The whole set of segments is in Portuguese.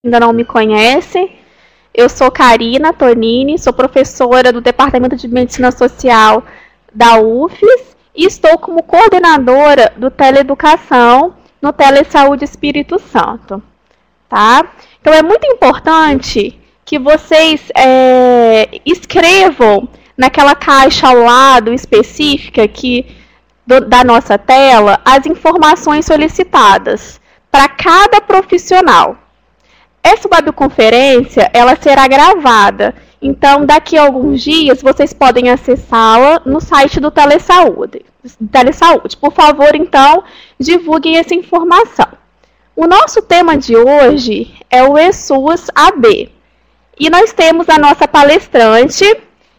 ainda não me conhece, eu sou Karina Tonini, sou professora do Departamento de Medicina Social da UFES e estou como coordenadora do Teleeducação no Telesaúde Espírito Santo. Tá? Então é muito importante que vocês escrevam naquela caixa ao lado específica aqui da nossa tela as informações solicitadas para cada profissional. Essa webconferência ela será gravada, então daqui a alguns dias vocês podem acessá-la no site do Telesaúde. Por favor, então, divulguem essa informação. O nosso tema de hoje é o ESUS AB. E nós temos a nossa palestrante,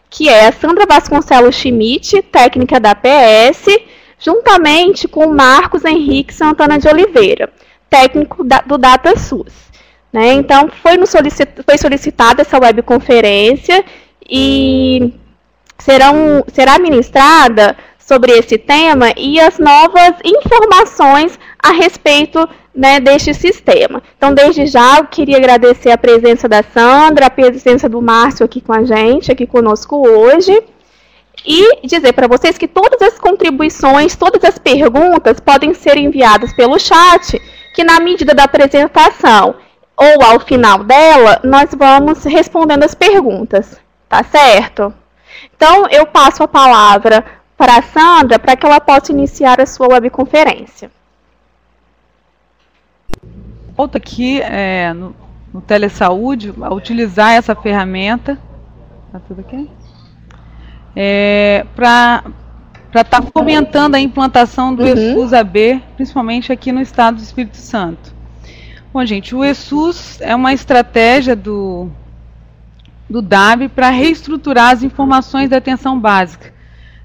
que é a Sandra Vasconcelos Schmidt, técnica da PS, juntamente com o Marcos Henrique Santana de Oliveira, técnico do DataSUS. Né? Então, foi solicitada essa webconferência e será ministrada sobre esse tema e as novas informações a respeito, né, deste sistema. Então, desde já, eu queria agradecer a presença da Sandra, a presença do Márcio aqui com a gente, aqui conosco hoje, e dizer para vocês que todas as contribuições, todas as perguntas podem ser enviadas pelo chat, que na medida da apresentação ou ao final dela, nós vamos respondendo as perguntas, tá certo? Então, eu passo a palavra para a Sandra, para que ela possa iniciar a sua webconferência. Volto aqui no Telesaúde, a utilizar essa ferramenta. Tá tudo aqui? Para estar fomentando a implantação do ESUS AB, principalmente aqui no estado do Espírito Santo. Bom, gente, o ESUS é uma estratégia do DAB para reestruturar as informações da atenção básica,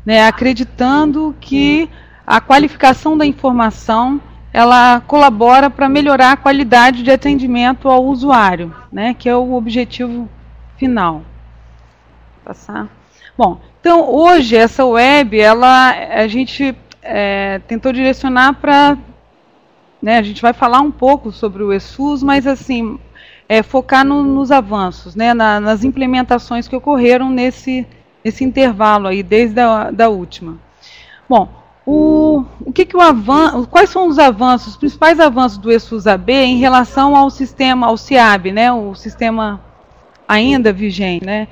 né, acreditando que a qualificação da informação ela colabora para melhorar a qualidade de atendimento ao usuário, né, que é o objetivo final. Vou passar. Bom, então hoje essa web, a gente tentou direcionar para, né, a gente vai falar um pouco sobre o ESUS, mas assim, focar nos avanços, né, nas implementações que ocorreram nesse intervalo aí, desde a última. Bom, quais são os avanços, os principais avanços do ESUS AB em relação ao sistema, ao CIAB, né, o sistema ainda vigente, né?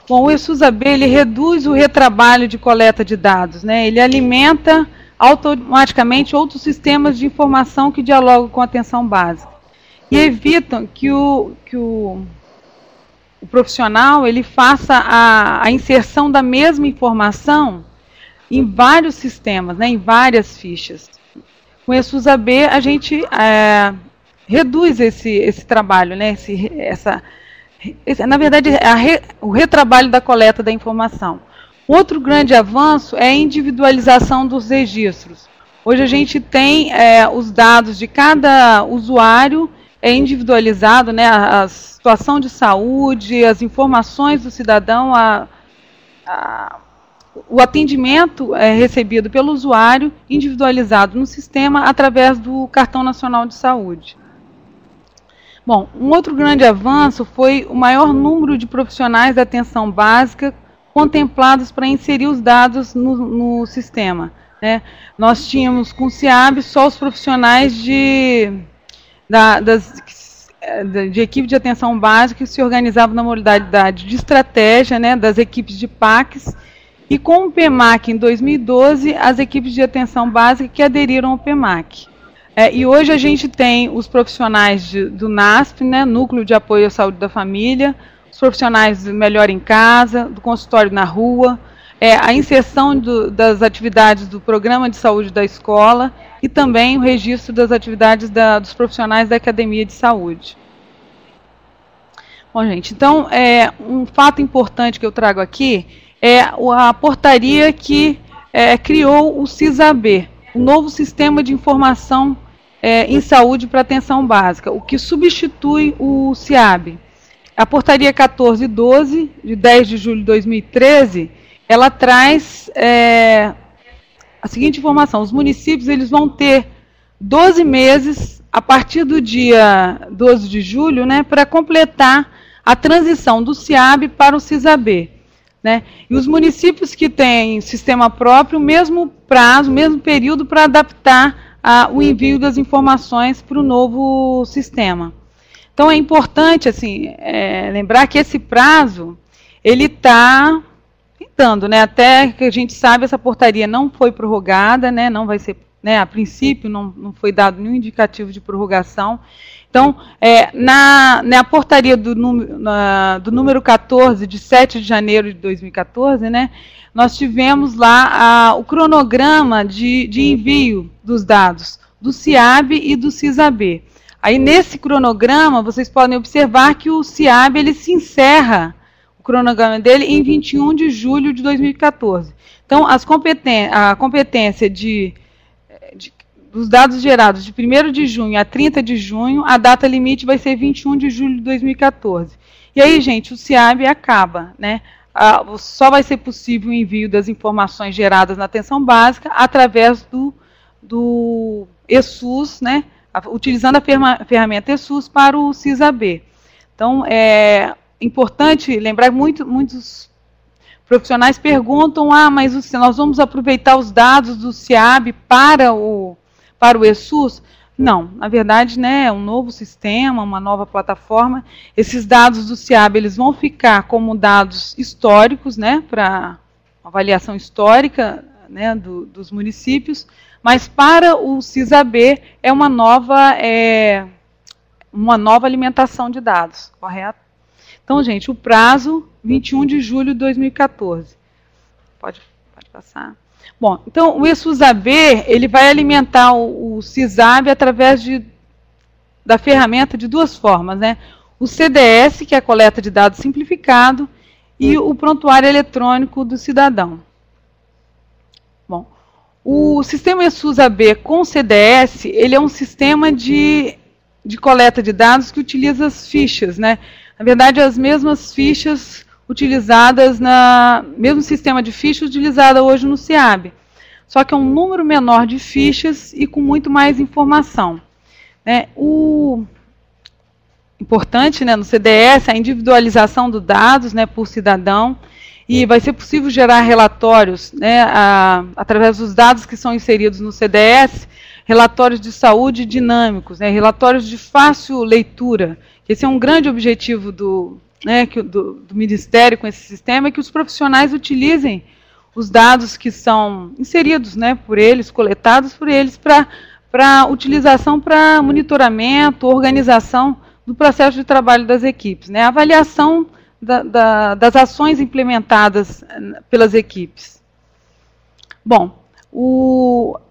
Bom, o ESUS AB, ele reduz o retrabalho de coleta de dados, né, ele alimenta automaticamente outros sistemas de informação que dialogam com a atenção básica e evitam que o profissional ele faça a inserção da mesma informação em vários sistemas, né, em várias fichas. Com o ESUS AB a gente reduz esse trabalho, né, na verdade o retrabalho da coleta da informação. Outro grande avanço é a individualização dos registros. Hoje a gente tem os dados de cada usuário individualizado, né, a situação de saúde, as informações do cidadão, o atendimento recebido pelo usuário individualizado no sistema através do Cartão Nacional de Saúde. Bom, um outro grande avanço foi o maior número de profissionais da atenção básica contemplados para inserir os dados no sistema, né? Nós tínhamos com o CIAB só os profissionais de equipe de atenção básica que se organizavam na modalidade de estratégia, né, das equipes de PACs, e com o PEMAC em 2012, as equipes de atenção básica que aderiram ao PEMAC. E hoje a gente tem os profissionais do NASP, né, Núcleo de Apoio à Saúde da Família, os profissionais do Melhor em Casa, do consultório na rua, a inserção das atividades do programa de saúde da escola e também o registro das atividades dos profissionais da academia de saúde. Bom, gente, então, um fato importante que eu trago aqui é a portaria que criou o SIS-AB, o novo Sistema de Informação em Saúde para Atenção Básica, o que substitui o CIAB. A portaria 1412, de 10 de julho de 2013, ela traz a seguinte informação: os municípios eles vão ter 12 meses a partir do dia 12 de julho, né, para completar a transição do SIAB para o CISAB. Né? E os municípios que têm sistema próprio, o mesmo prazo, o mesmo período para adaptar o envio das informações para o novo sistema. Então é importante assim, lembrar que esse prazo ele está tentando, né? Até que a gente sabe, essa portaria não foi prorrogada, né? Não vai ser, né? A princípio não foi dado nenhum indicativo de prorrogação. Então, na portaria do número 14, de 7 de janeiro de 2014, né, nós tivemos lá o cronograma de envio dos dados do SIAB e do CISAB. Aí, nesse cronograma, vocês podem observar que o SIAB ele se encerra, o cronograma dele, em 21 de julho de 2014. Então, a competência dos dados gerados de 1º de junho a 30 de junho, a data limite vai ser 21 de julho de 2014. E aí, gente, o SIAB acaba, né? Só vai ser possível o envio das informações geradas na atenção básica através do ESUS, né? Utilizando a ferramenta ESUS para o CISAB. Então, é importante lembrar que muitos profissionais perguntam, mas nós vamos aproveitar os dados do SIAB para o ESUS? Não, na verdade, né, é um novo sistema, uma nova plataforma. Esses dados do SIAB eles vão ficar como dados históricos, né, para avaliação histórica, né, dos municípios, mas para o CISAB é uma nova alimentação de dados, correto? Então, gente, o prazo, 21 de julho de 2014. Pode passar. Bom, então o ESUS-AB, ele vai alimentar o CISAB através da ferramenta de duas formas, né? O CDS, que é a coleta de dados simplificado, e o prontuário eletrônico do cidadão. Bom, o sistema ESUS-AB com CDS, ele é um sistema de coleta de dados que utiliza as fichas, né? Na verdade, as mesmas fichas utilizadas mesmo sistema de fichas utilizado hoje no SIAB. Só que é um número menor de fichas e com muito mais informação. Né? O importante, né, no CDS, a individualização dos dados, né, por cidadão, e vai ser possível gerar relatórios, né, através dos dados que são inseridos no CDS, relatórios de saúde dinâmicos, né, relatórios de fácil leitura. Esse é um grande objetivo do Ministério com esse sistema, é que os profissionais utilizem os dados que são inseridos, né, por eles, coletados por eles, para utilização para monitoramento, organização do processo de trabalho das equipes, né, avaliação das ações implementadas pelas equipes. Bom,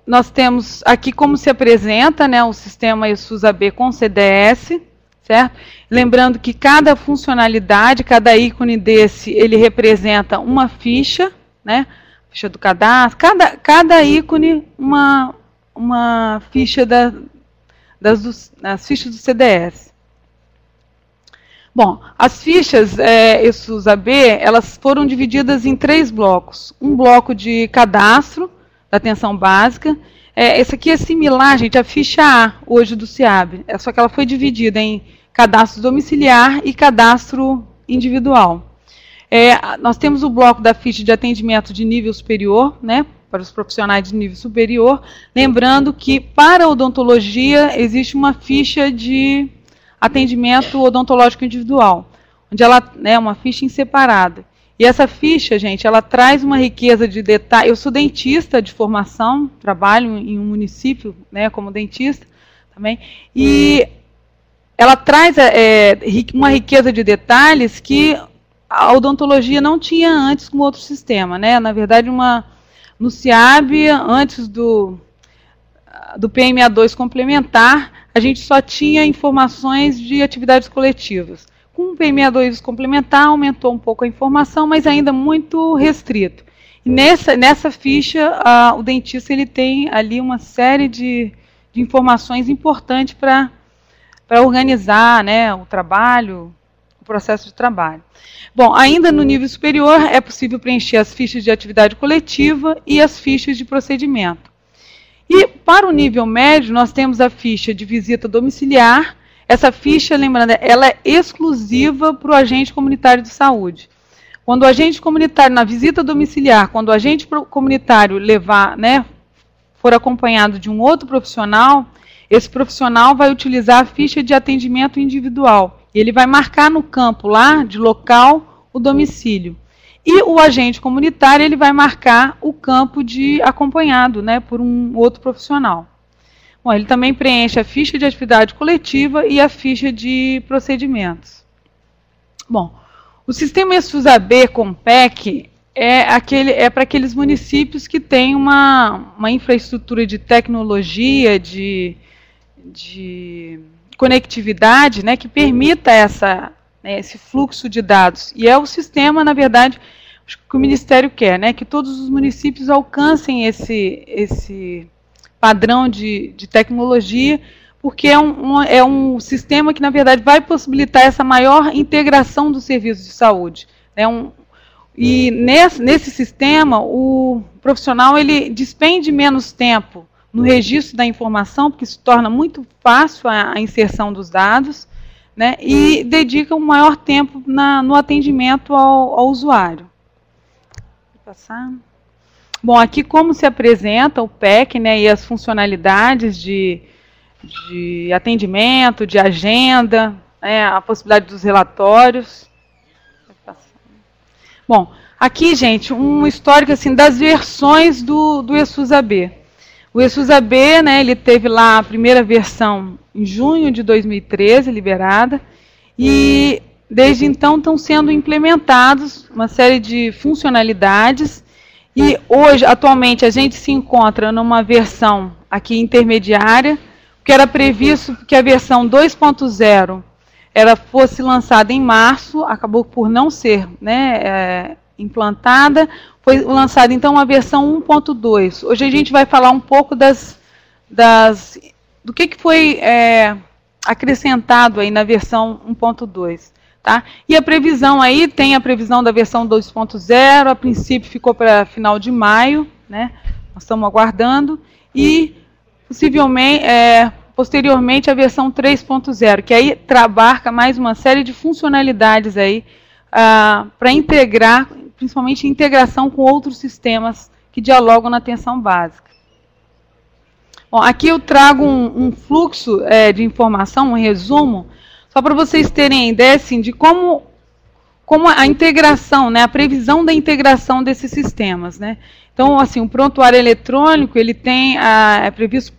nós temos aqui como se apresenta, né, o sistema ESUS-AB com CDS, certo? Lembrando que cada funcionalidade, cada ícone desse, ele representa uma ficha, né? Ficha do cadastro, cada ícone uma ficha das fichas do CDS. Bom, as fichas ESUS-AB, elas foram divididas em 3 blocos. Um bloco de cadastro da atenção básica. Esse aqui é similar, gente, à ficha A, hoje do SIAB, só que ela foi dividida em cadastro domiciliar e cadastro individual. Nós temos o bloco da ficha de atendimento de nível superior, né, para os profissionais de nível superior, lembrando que para a odontologia existe uma ficha de atendimento odontológico individual, onde ela é uma ficha em separado. E essa ficha, gente, ela traz uma riqueza de detalhes. Eu sou dentista de formação, trabalho em um município, né, como dentista também, e ela traz uma riqueza de detalhes que a odontologia não tinha antes com outro sistema, né? Na verdade, no SIAB, antes do PMA2 complementar, a gente só tinha informações de atividades coletivas. Com o PMA2 complementar, aumentou um pouco a informação, mas ainda muito restrito. E nessa ficha, o dentista ele tem ali uma série de informações importantes para organizar, né, o trabalho, o processo de trabalho. Bom, ainda no nível superior, é possível preencher as fichas de atividade coletiva e as fichas de procedimento. E para o nível médio, nós temos a ficha de visita domiciliar. Essa ficha, lembrando, ela é exclusiva para o agente comunitário de saúde. Quando o agente comunitário, na visita domiciliar, quando o agente comunitário levar, né, for acompanhado de um outro profissional, esse profissional vai utilizar a ficha de atendimento individual. Ele vai marcar no campo lá, de local, o domicílio. E o agente comunitário, ele vai marcar o campo de acompanhado, né, por um outro profissional. Bom, ele também preenche a ficha de atividade coletiva e a ficha de procedimentos. Bom, o sistema ESUS-AB com PEC é para aqueles municípios que têm uma infraestrutura de tecnologia, de conectividade, né, que permita esse fluxo de dados. E é o sistema, na verdade, que o Ministério quer, né, que todos os municípios alcancem esse padrão de tecnologia, porque é um sistema que, na verdade, vai possibilitar essa maior integração dos serviços de saúde. E nesse sistema, o profissional ele despende menos tempo no registro da informação, porque se torna muito fácil a inserção dos dados, né, e dedica um maior tempo no atendimento ao usuário. Vou passar. Bom, aqui como se apresenta o PEC, né, e as funcionalidades de atendimento, de agenda, né, a possibilidade dos relatórios. Bom, aqui, gente, um histórico assim, das versões do ESUS-AB. O ESUS-AB, né, ele teve lá a primeira versão em junho de 2013, liberada, e desde então estão sendo implementados uma série de funcionalidades, e hoje, atualmente, a gente se encontra numa versão aqui intermediária, que era previsto que a versão 2.0 fosse lançada em março, acabou por não ser, né, implantada, foi lançada então uma versão 1.2. Hoje a gente vai falar um pouco do que foi acrescentado aí na versão 1.2. Tá? E a previsão aí, tem a previsão da versão 2.0, a princípio ficou para final de maio, né? Nós estamos aguardando, e possivelmente, posteriormente a versão 3.0, que aí abarca mais uma série de funcionalidades aí para integrar, principalmente integração com outros sistemas que dialogam na atenção básica. Bom, aqui eu trago um fluxo de informação, um resumo, só para vocês terem ideia assim, de como a integração, né, a previsão da integração desses sistemas, né? Então, assim, o prontuário eletrônico, ele tem previsto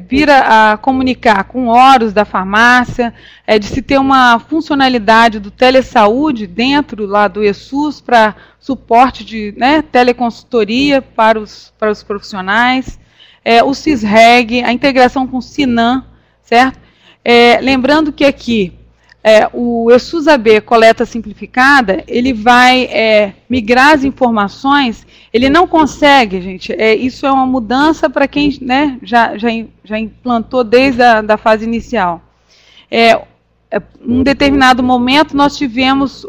vir a comunicar com órgãos da farmácia, de se ter uma funcionalidade do telesaúde dentro lá do ESUS para suporte de, né, teleconsultoria para os profissionais, o CISREG, a integração com o SINAM, certo? Lembrando que aqui o ESUS-AB coleta simplificada, ele vai migrar as informações, ele não consegue, gente, isso é uma mudança para quem, né, já implantou desde a fase inicial. Em um determinado momento, nós tivemos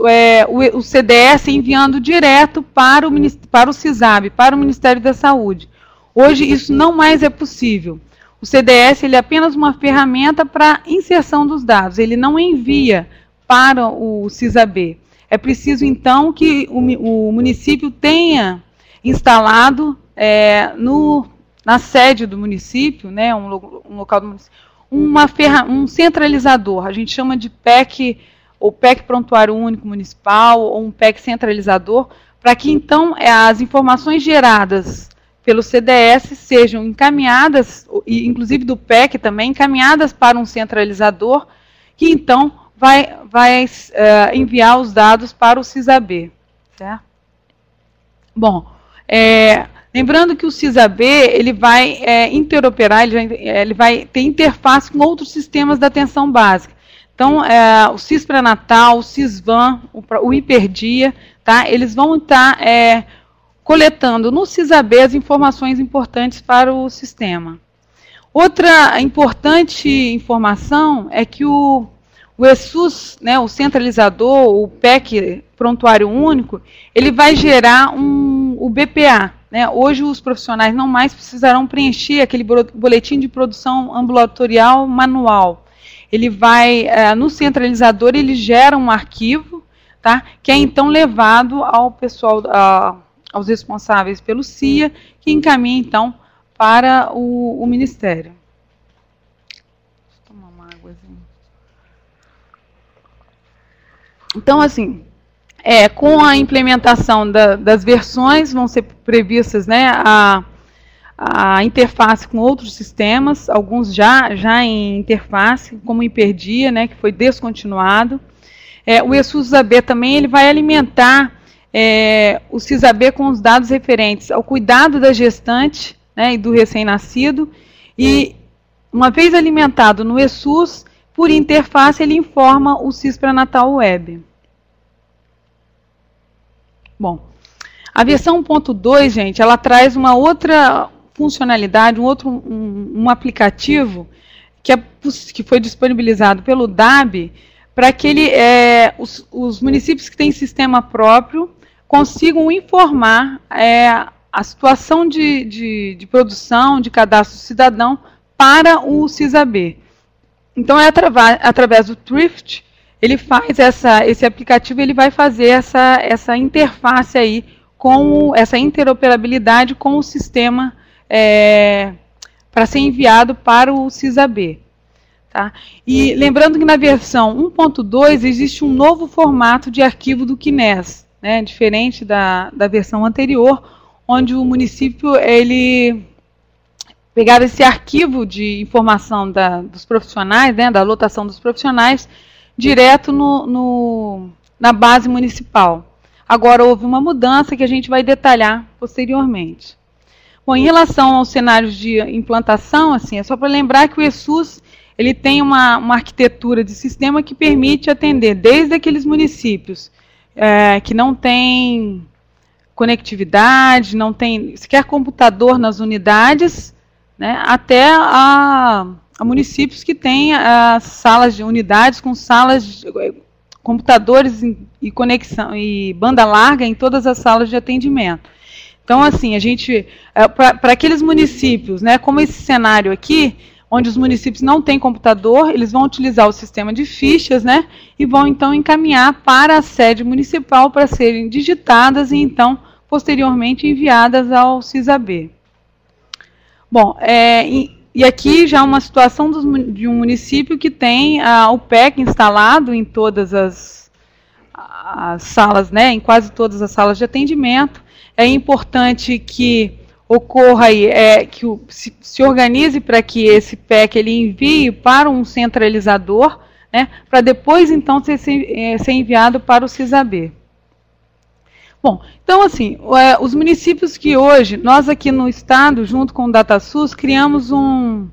o CDS enviando direto para o CISAB, para o Ministério da Saúde. Hoje, isso não mais é possível. O CDS ele é apenas uma ferramenta para inserção dos dados, ele não envia para o CISAB. É preciso, então, que o município tenha instalado na sede do município, né, um local do município, um centralizador, a gente chama de PEC, ou PEC Prontuário Único Municipal, ou um PEC centralizador, para que, então, as informações geradas pelo CDS sejam encaminhadas, e inclusive do PEC também, encaminhadas para um centralizador, que então vai enviar os dados para o CISAB. Certo? Bom, lembrando que o CISAB ele vai interoperar, ele vai ter interface com outros sistemas da atenção básica. Então, o CIS pré-natal, o CISVAN, o Hiperdia, tá? Eles vão estar coletando no CISAB as informações importantes para o sistema. Outra importante informação é que o ESUS, né, o centralizador, o PEC Prontuário Único, ele vai gerar o BPA. né, hoje os profissionais não mais precisarão preencher aquele boletim de produção ambulatorial manual. Ele vai, no centralizador, ele gera um arquivo, tá, que é então levado ao pessoal, aos responsáveis pelo CIA, que encaminha então para o Ministério. Deixa eu tomar uma águazinha. Então, assim, com a implementação das versões, vão ser previstas, né, a interface com outros sistemas, alguns já em interface, como o Hiperdia, né, que foi descontinuado. O eSUS-AB também ele vai alimentar o SIS-AB com os dados referentes ao cuidado da gestante, né, e do recém-nascido, e uma vez alimentado no eSUS, por interface ele informa o SIS pré-natal web. Bom, a versão 1.2, gente, ela traz uma outra funcionalidade, um aplicativo que foi disponibilizado pelo DAB para que os municípios que têm sistema próprio consigam informar a situação de produção, de cadastro cidadão para o SIS-AB. Então, através do Thrift, ele faz esse aplicativo, ele vai fazer essa interface aí, com essa interoperabilidade com o sistema para ser enviado para o SIS-AB. Tá? E lembrando que na versão 1.2 existe um novo formato de arquivo do CNES, né, diferente da versão anterior, onde o município ele pegava esse arquivo de informação dos profissionais, né, da lotação dos profissionais, direto na base municipal. Agora houve uma mudança que a gente vai detalhar posteriormente. Bom, em relação aos cenários de implantação, assim, é só para lembrar que o eSUS ele tem uma arquitetura de sistema que permite atender desde aqueles municípios que não têm conectividade, não tem sequer computador nas unidades, né, até a municípios que têm salas de unidades com salas, computadores e conexão e banda larga em todas as salas de atendimento. Então, assim, a gente, para aqueles municípios, né, como esse cenário aqui, onde os municípios não têm computador, eles vão utilizar o sistema de fichas, né, e vão então encaminhar para a sede municipal para serem digitadas e então posteriormente enviadas ao SIS-AB. Bom, e aqui já uma situação de um município que tem o PEC instalado em todas as salas, né, em quase todas as salas de atendimento. É importante que ocorra aí, que se organize para que esse PEC ele envie para um centralizador, né, para depois então ser enviado para o SIS-AB. Bom, então assim, os municípios que hoje, nós aqui no estado, junto com o DataSUS, criamos um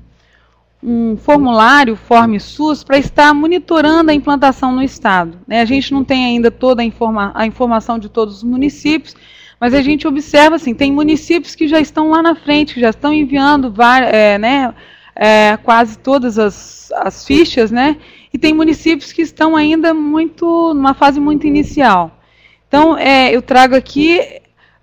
formulário, FormSUS, para estar monitorando a implantação no estado. Né? A gente não tem ainda toda a informação de todos os municípios, mas a gente observa, assim, tem municípios que já estão lá na frente, que já estão enviando quase todas as fichas, né? E tem municípios que estão ainda numa fase muito inicial. Então, eu trago aqui,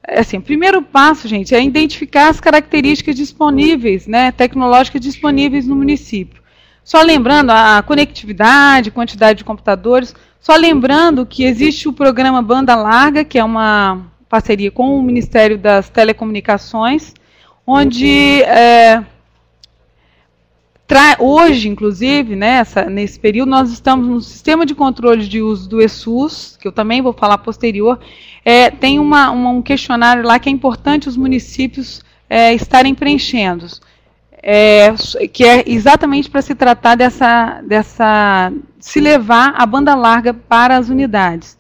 assim, o primeiro passo, gente, é identificar as características disponíveis, né, tecnológicas disponíveis no município. Só lembrando a conectividade, quantidade de computadores, só lembrando que existe o programa Banda Larga, que é uma parceria com o Ministério das Telecomunicações, onde hoje, inclusive, né, nesse período, nós estamos no sistema de controle de uso do eSUS, que eu também vou falar posterior, tem um questionário lá que é importante os municípios estarem preenchendo, que é exatamente para se tratar se levar a banda larga para as unidades.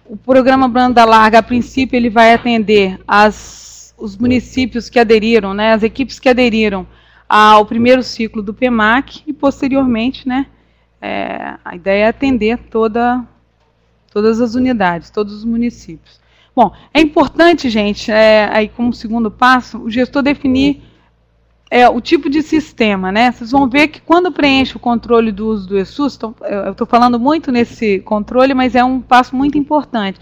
O programa Banda Larga, a princípio, ele vai atender os municípios que aderiram, né, as equipes que aderiram ao primeiro ciclo do PEMAC e, posteriormente, né, a ideia é atender todas as unidades, todos os municípios. Bom, é importante, gente, aí como segundo passo, o gestor definir o tipo de sistema, né? Vocês vão ver que quando preenche o controle do uso do eSUS, eu estou falando muito nesse controle, mas é um passo muito importante.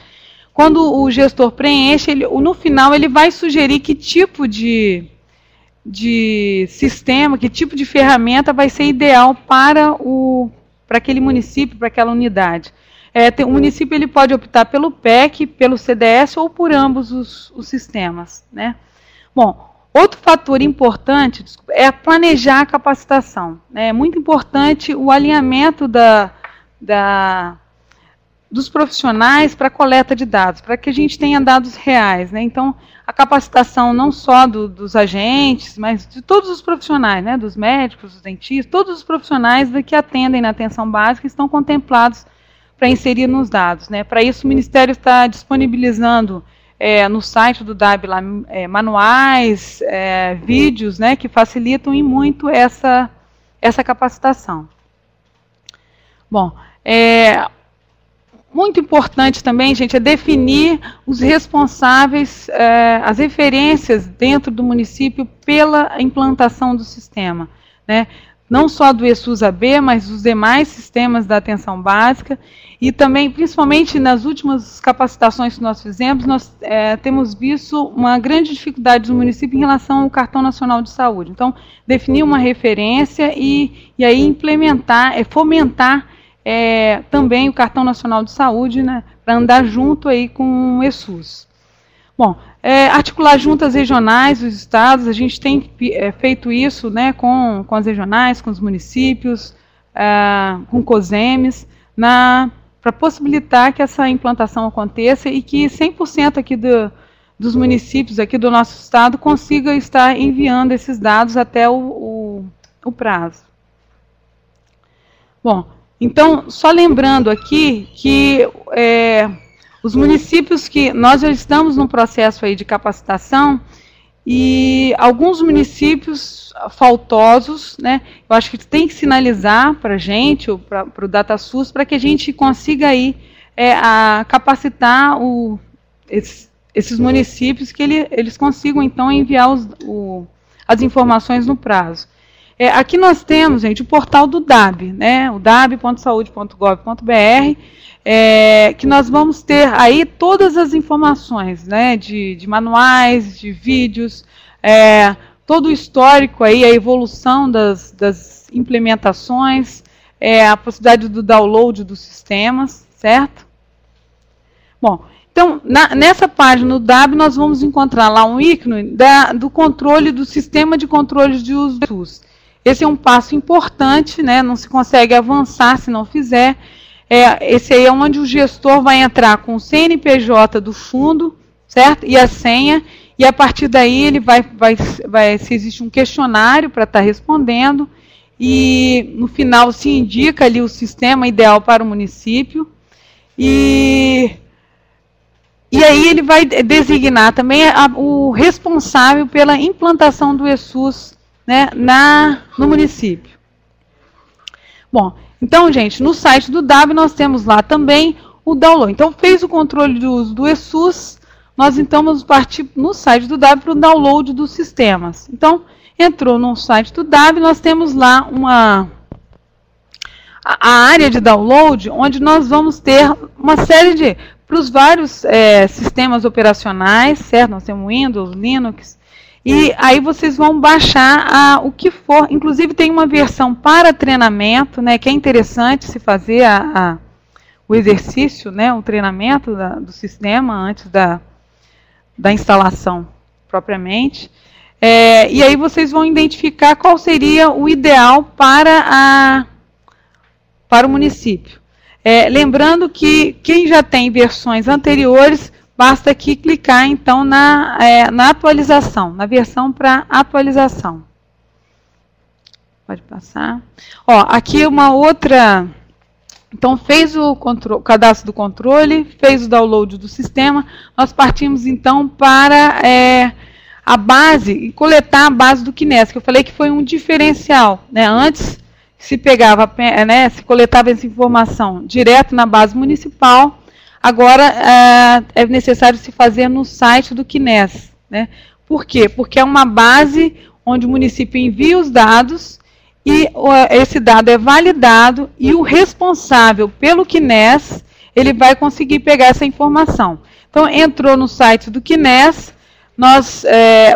quando o gestor preenche, no final ele vai sugerir que tipo de sistema, que tipo de ferramenta vai ser ideal para aquele município, para aquela unidade. O município ele pode optar pelo PEC, pelo CDS ou por ambos os sistemas, né? Bom, outro fator importante é planejar a capacitação. É muito importante o alinhamento dos profissionais para a coleta de dados, para que a gente tenha dados reais, né? Então, a capacitação não só dos agentes, mas de todos os profissionais, né? Dos médicos, dos dentistas, todos os profissionais que atendem na atenção básica estão contemplados para inserir nos dados, né? Para isso, o Ministério está disponibilizando no site do DAB lá, manuais, vídeos, né? Que facilitam e muito essa capacitação. Bom, muito importante também, gente, é definir os responsáveis, as referências dentro do município pela implantação do sistema, né? Não só do ESUS-AB, mas dos demais sistemas da atenção básica, e também, principalmente nas últimas capacitações que nós fizemos, nós temos visto uma grande dificuldade do município em relação ao Cartão Nacional de Saúde. Então, definir uma referência e aí implementar, fomentar também o Cartão Nacional de Saúde, né, para andar junto aí com o ESUS. Bom, articular juntas regionais dos estados, a gente tem feito isso, né, com as regionais, com os municípios, com COSEMES, para possibilitar que essa implantação aconteça e que 100% aqui dos municípios aqui do nosso estado consiga estar enviando esses dados até o prazo. Bom, então, só lembrando aqui que os municípios que nós já estamos no processo aí de capacitação e alguns municípios faltosos, né, eu acho que tem que sinalizar para a gente, ou para o DataSUS, para que a gente consiga aí capacitar esses municípios, que eles consigam então enviar as informações no prazo. Aqui nós temos, gente, o portal do DAB, né, o dab.saude.gov.br, que nós vamos ter aí todas as informações, né, de manuais, de vídeos, todo o histórico aí, a evolução das implementações, a possibilidade do download dos sistemas, certo? Bom, então, nessa página do DAB, nós vamos encontrar lá um ícone do controle, do sistema de controle de uso do SUS. Esse é um passo importante, né? Não se consegue avançar se não fizer. Esse aí é onde o gestor vai entrar com o CNPJ do fundo, certo? E a senha, e a partir daí ele se existe um questionário para estar respondendo, e no final se indica ali o sistema ideal para o município, e aí ele vai designar também o responsável pela implantação do ESUS, né, no município. Bom, então, gente, no site do DAB nós temos lá também o download. Então, fez o controle de uso do ESUS, nós então vamos partir no site do DAB para o download dos sistemas. Então, entrou no site do DAB, nós temos lá a área de download, onde nós vamos ter uma série para os vários sistemas operacionais, certo? Nós temos Windows, Linux, e aí vocês vão baixar o que for. Inclusive tem uma versão para treinamento, né, que é interessante se fazer o exercício, né, o treinamento do sistema antes da instalação propriamente. E aí vocês vão identificar qual seria o ideal para o município. Lembrando que quem já tem versões anteriores, basta aqui clicar, então, na atualização, na versão para atualização. Pode passar. Aqui uma outra... Então, fez o cadastro do controle, fez o download do sistema, nós partimos, então, para a base, e coletar a base do QNES, que eu falei que foi um diferencial, né? Antes, se coletava essa informação direto na base municipal. Agora, é necessário se fazer no site do QNES, né? Por quê? Porque é uma base onde o município envia os dados e esse dado é validado e o responsável pelo QNES, ele vai conseguir pegar essa informação. Então, entrou no site do CNES,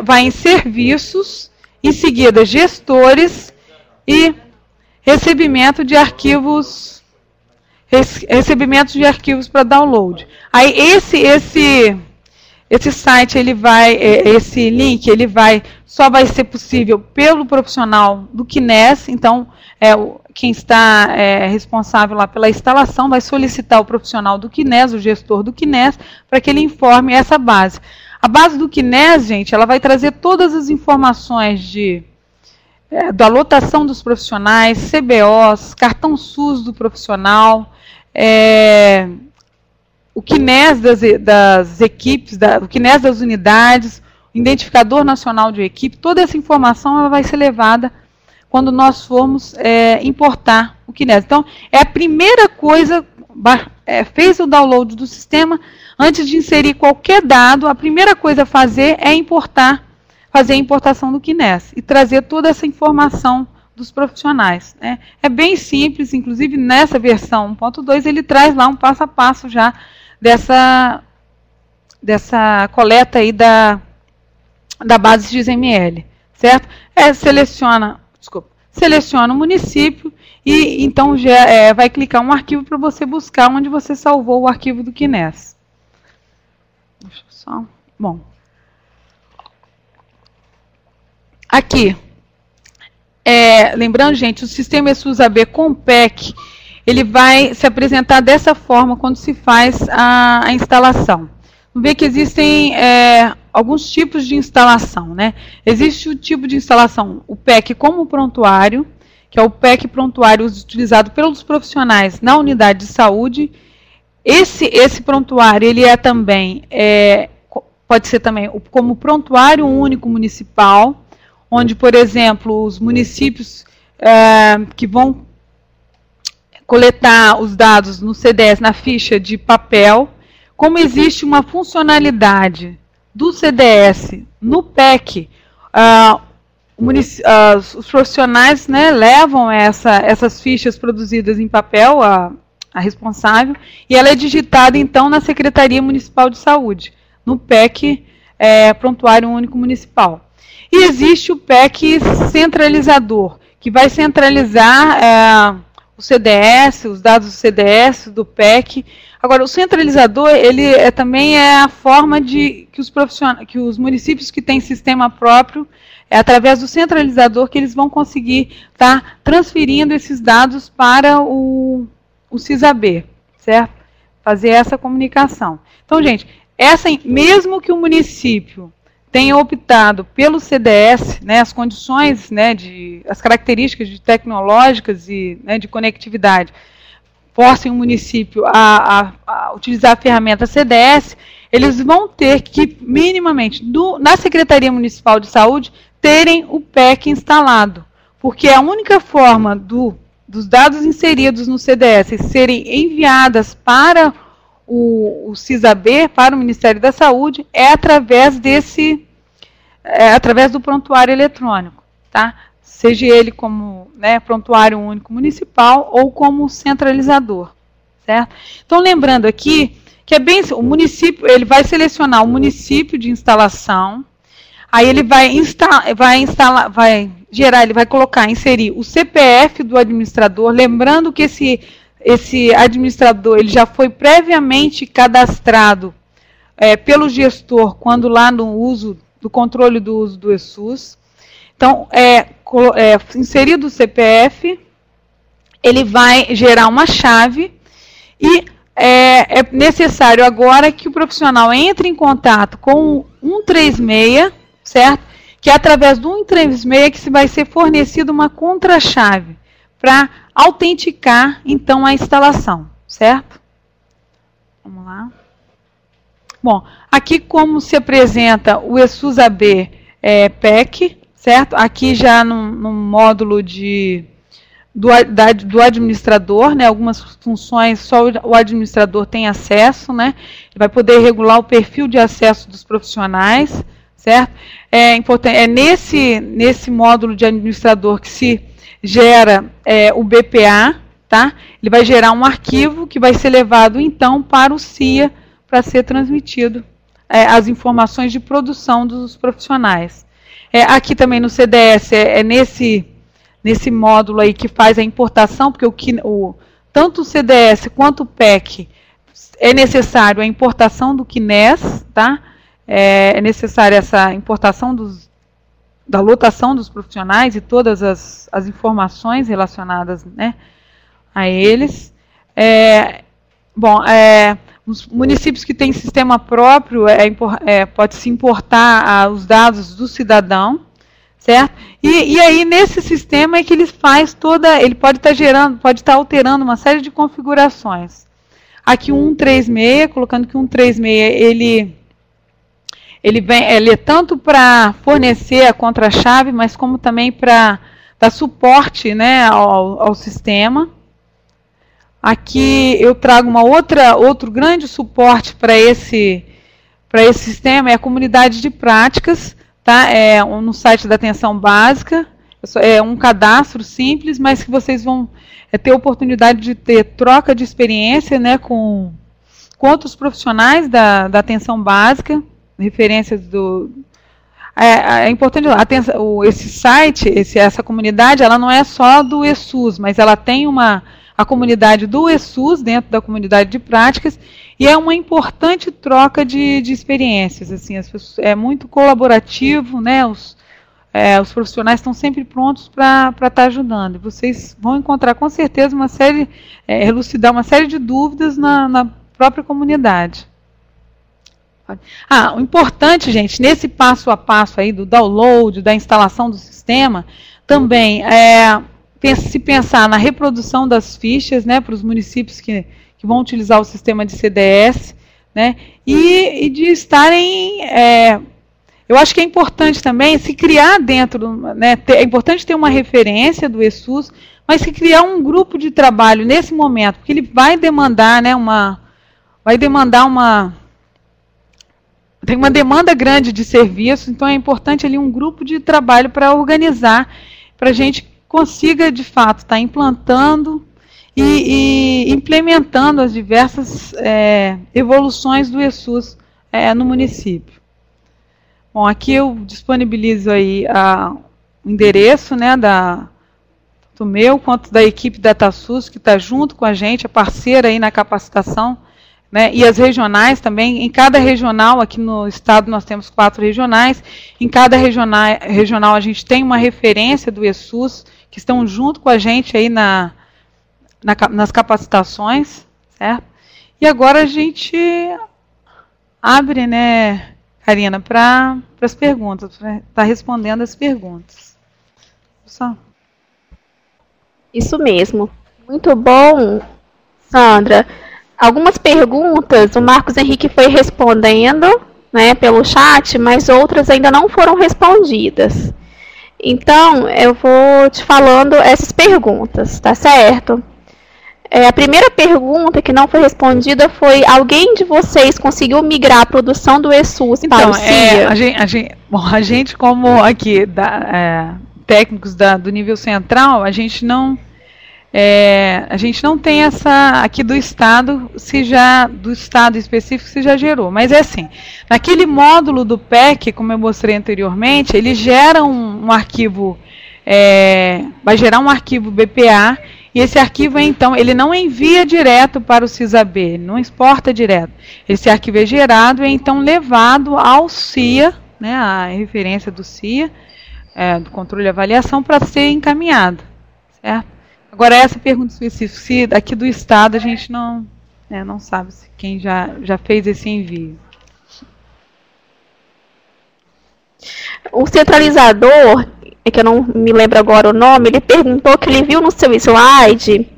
vai em serviços, em seguida gestores e recebimento de arquivos para download. Aí esse site, esse link, só vai ser possível pelo profissional do CNES. Então, quem está responsável lá pela instalação vai solicitar o profissional do CNES, o gestor do CNES, para que ele informe essa base. A base do CNES, gente, ela vai trazer todas as informações da lotação dos profissionais, CBOs, cartão SUS do profissional, o CNES das equipes, o CNES das unidades, o identificador nacional de equipe. Toda essa informação ela vai ser levada quando nós formos importar o CNES. Então, é a primeira coisa, fez o download do sistema, antes de inserir qualquer dado, a primeira coisa a fazer é fazer a importação do CNES e trazer toda essa informação dos profissionais, né? É bem simples, inclusive nessa versão 1.2 ele traz lá um passo a passo já dessa coleta aí da base XML, certo? Seleciona o município e então já vai clicar um arquivo para você buscar onde você salvou o arquivo do CNES. Deixa eu só... Bom. Aqui, lembrando, gente, o sistema ESUS-AB com PEC, ele vai se apresentar dessa forma quando se faz a instalação. Vamos ver que existem alguns tipos de instalação, né? Existe o tipo de instalação, o PEC como prontuário, que é o PEC prontuário utilizado pelos profissionais na unidade de saúde. Esse prontuário, ele também, pode ser também como prontuário único municipal, onde, por exemplo, os municípios que vão coletar os dados no CDS, na ficha de papel, como existe uma funcionalidade do CDS no PEC, os profissionais, né, levam essas fichas produzidas em papel, a responsável, e ela é digitada, então, na Secretaria Municipal de Saúde, no PEC Prontuário Único Municipal. E existe o PEC centralizador, que vai centralizar o CDS, os dados do CDS, do PEC. Agora, o centralizador, ele também é a forma que os municípios que têm sistema próprio, através do centralizador, que eles vão conseguir estar transferindo esses dados para o CISAB, certo? Fazer essa comunicação. Então, gente, mesmo que o município tenha optado pelo CDS, né, as condições, né, as características tecnológicas e, né, de conectividade, forcem o município a utilizar a ferramenta CDS, eles vão ter que, minimamente, na Secretaria Municipal de Saúde, terem o PEC instalado, porque a única forma dos dados inseridos no CDS serem enviadas para o CISAB, para o Ministério da Saúde, através do prontuário eletrônico, tá? Seja ele como, né, prontuário único municipal ou como centralizador, certo? Então, lembrando aqui que o município, ele vai selecionar o município de instalação, aí ele vai inserir o CPF do administrador, lembrando que esse administrador ele já foi previamente cadastrado pelo gestor quando lá do controle do uso do ESUS. Então, inserido o CPF, ele vai gerar uma chave e é necessário agora que o profissional entre em contato com o 136, certo? Que é através do 136 que vai ser fornecida uma contra-chave para autenticar, então, a instalação, certo? Vamos lá. Bom, aqui como se apresenta o ESUS-AB PEC, certo? Aqui já no módulo do administrador, né? Algumas funções só o administrador tem acesso, né? Ele vai poder regular o perfil de acesso dos profissionais, certo? Nesse módulo de administrador que se gera o BPA, tá? Ele vai gerar um arquivo que vai ser levado, então, para o CIA, para ser transmitido as informações de produção dos profissionais. Aqui também no CDS nesse módulo aí que faz a importação, porque tanto o CDS quanto o PEC é necessário a importação do CNES, tá? É necessária essa importação da lotação dos profissionais e todas as informações relacionadas, né, a eles. Os municípios que têm sistema próprio, pode-se importar os dados do cidadão, certo? E aí, nesse sistema é que ele pode estar alterando uma série de configurações. Aqui o 136, colocando que o 136, ele é tanto para fornecer a contra-chave, mas como também para dar suporte, né, ao sistema. Aqui eu trago outro grande suporte para esse sistema, é a comunidade de práticas, tá? No site da Atenção Básica. É um cadastro simples, mas que vocês vão ter a oportunidade de ter troca de experiência, né, com outros profissionais da Atenção Básica, referências é importante, esse site, essa comunidade, ela não é só do ESUS, mas ela tem a comunidade do ESUS dentro da comunidade de práticas, e é uma importante troca de experiências. Assim, é muito colaborativo, né? Os profissionais estão sempre prontos para estar ajudando. E vocês vão encontrar com certeza elucidar uma série de dúvidas na própria comunidade. O importante, gente, nesse passo a passo aí do download, da instalação do sistema, também se pensar na reprodução das fichas, né, para os municípios que vão utilizar o sistema de CDS, né, e de estarem... eu acho que é importante também se criar dentro, né, é importante ter uma referência do ESUS, mas se criar um grupo de trabalho nesse momento, porque ele vai demandar, né, tem uma demanda grande de serviço, então é importante ali um grupo de trabalho para organizar, para a gente consiga, de fato, estar implantando e implementando as diversas evoluções do ESUS no município. Bom, aqui eu disponibilizo aí o endereço, né, do meu, quanto da equipe DataSUS, que está junto com a gente, a parceira aí na capacitação, né, e as regionais também. Em cada regional, aqui no estado nós temos 4 regionais, em cada regional a gente tem uma referência do ESUS, que estão junto com a gente aí nas capacitações, certo? E agora a gente abre, né, Karina, para as perguntas, para estar respondendo as perguntas. Isso mesmo. Muito bom, Sandra. Algumas perguntas o Marcos Henrique foi respondendo, né, pelo chat, mas outras ainda não foram respondidas. Então, eu vou te falando essas perguntas, tá certo? A primeira pergunta que não foi respondida foi: alguém de vocês conseguiu migrar a produção do ESUS para o CIA? A gente como aqui, técnicos do nível central, a gente não tem essa aqui do estado, do estado específico se já gerou, mas é assim, naquele módulo do PEC, como eu mostrei anteriormente, ele gera um arquivo, vai gerar um arquivo BPA, e esse arquivo, então, ele não envia direto para o CISAB, ele não exporta direto. Esse arquivo é gerado e é, então, levado ao CIA, né, a referência do CIA, do controle e avaliação, para ser encaminhado, certo? Agora, essa pergunta específica, se aqui do estado a gente não sabe se quem já fez esse envio. O centralizador, que eu não me lembro agora o nome, ele perguntou que ele viu no seu slide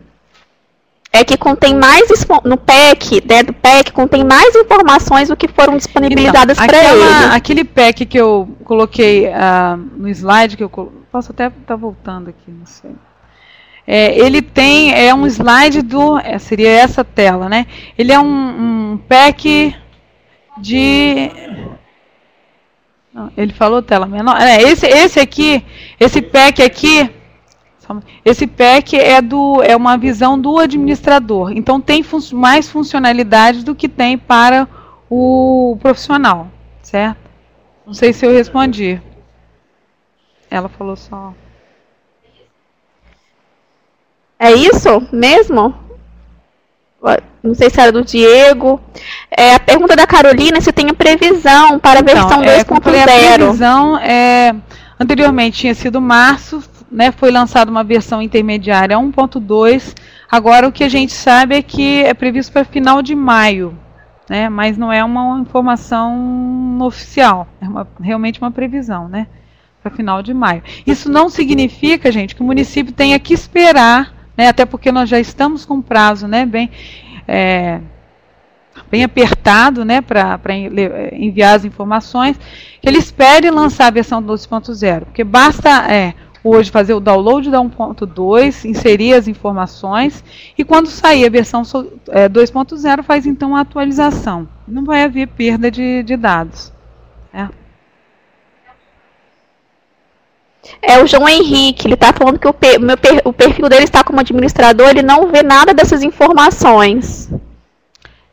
que contém mais, no PEC, né, do PEC, contém mais informações do que foram disponibilizadas para ele. Aquele PEC que eu coloquei no slide, posso até estar voltando aqui, não sei. Ele tem um slide seria essa tela, né? Ele é um PEC de... Não, ele falou tela menor. Esse PEC aqui, esse PEC uma visão do administrador. Então tem mais funcionalidades do que tem para o profissional, certo? Não sei se eu respondi. Ela falou só. É isso mesmo? Não sei se era do Diego. A pergunta da Carolina se tem a previsão para a versão 2.0. A previsão anteriormente tinha sido março, né, foi lançada uma versão intermediária 1.2. Agora o que a gente sabe é que é previsto para final de maio, né, mas não é uma informação oficial, é realmente uma previsão, né, para final de maio. Isso não significa, gente, que o município tenha que esperar, né, até porque nós já estamos com prazo, né, bem apertado, né, para enviar as informações, que ele espere lançar a versão 2.0, porque basta hoje fazer o download da 1.2, inserir as informações, e quando sair a versão 2.0, faz então a atualização. Não vai haver perda de dados. O João Henrique, ele está falando que o perfil dele está como administrador, ele não vê nada dessas informações.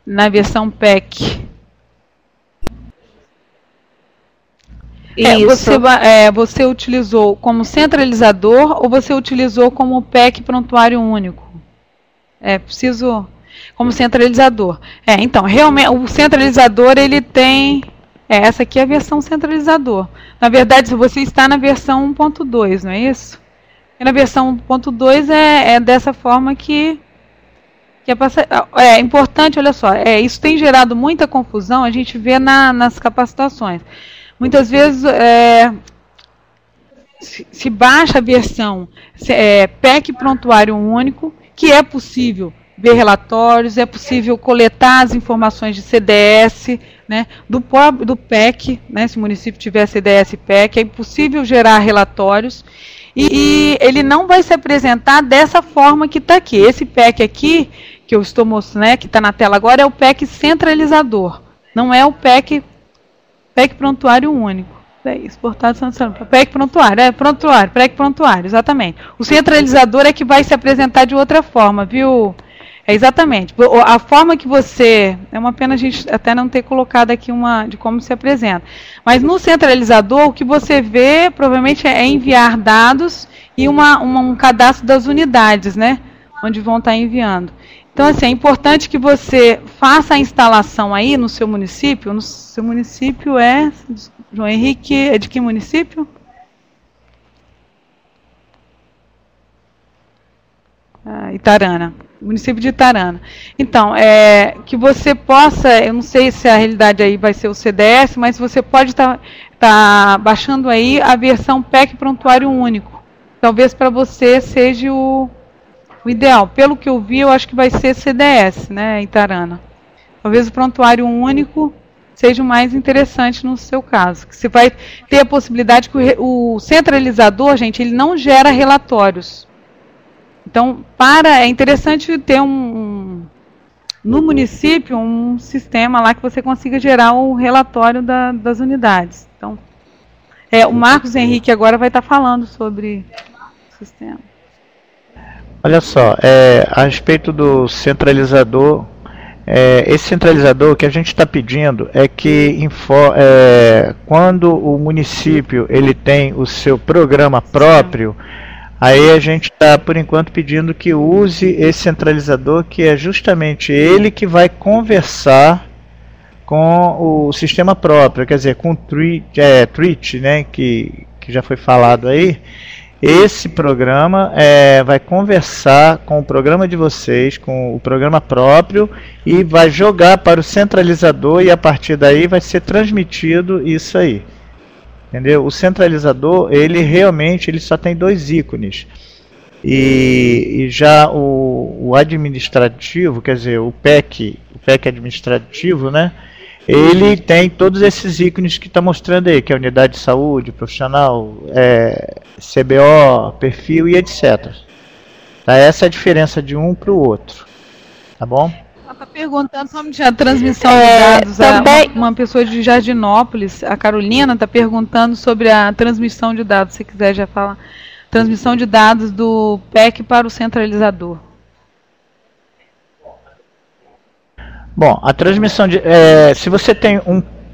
Na versão PEC. Você utilizou como centralizador ou você utilizou como PEC prontuário único? Preciso como centralizador. Então, realmente, o centralizador, ele tem... essa aqui é a versão centralizador. Na verdade, você está na versão 1.2, não é isso? E na versão 1.2 é dessa forma que é importante, olha só, isso tem gerado muita confusão, a gente vê nas capacitações. Muitas vezes se baixa a versão PEC prontuário único, que é possível ver relatórios, é possível coletar as informações de CDS, né, do PEC, né, se o município tiver CDS e PEC, é impossível gerar relatórios, e ele não vai se apresentar dessa forma que está aqui. Esse PEC aqui, que eu estou mostrando, né, que está na tela agora, é o PEC centralizador, não é o PEC prontuário único. Exportado PEC prontuário, PEC prontuário, exatamente. O centralizador é que vai se apresentar de outra forma, viu? Exatamente. A forma que você... É uma pena a gente até não ter colocado aqui de como se apresenta. Mas no centralizador, o que você vê, provavelmente, é enviar dados e um cadastro das unidades, né? Onde vão estar enviando. Então, assim, é importante que você faça a instalação aí no seu município. No seu município João Henrique, é de que município? Itarana. Município de Itarana. Então, que você possa, eu não sei se a realidade aí vai ser o CDS, mas você pode estar baixando aí a versão PEC prontuário único. Talvez para você seja o ideal. Pelo que eu vi, eu acho que vai ser CDS, né, Itarana. Talvez o prontuário único seja o mais interessante no seu caso. Que você vai ter a possibilidade que o centralizador, gente, ele não gera relatórios. Então, é interessante ter no município um sistema lá que você consiga gerar o relatório das unidades. Então, o Marcos Henrique agora vai estar falando sobre o sistema. Olha só, a respeito do centralizador, esse centralizador que a gente está pedindo é que quando o município ele tem o seu programa próprio, aí a gente está, por enquanto, pedindo que use esse centralizador, que é justamente ele que vai conversar com o sistema próprio, quer dizer, com o Treat, né, que já foi falado aí. Esse programa vai conversar com o programa de vocês, com o programa próprio, e vai jogar para o centralizador, e a partir daí vai ser transmitido isso aí. Entendeu? O centralizador, ele realmente só tem 2 ícones. E já o administrativo, quer dizer, o PEC administrativo, né? Ele tem todos esses ícones que está mostrando aí, que é unidade de saúde, profissional, CBO, perfil e etc. Tá? Essa é a diferença de um para o outro. Tá bom? Ela está perguntando sobre a transmissão de dados. Também... Uma pessoa de Jardinópolis, a Carolina, está perguntando sobre a transmissão de dados. Se quiser já falar. Transmissão de dados do PEC para o centralizador. Bom, a transmissão se você tem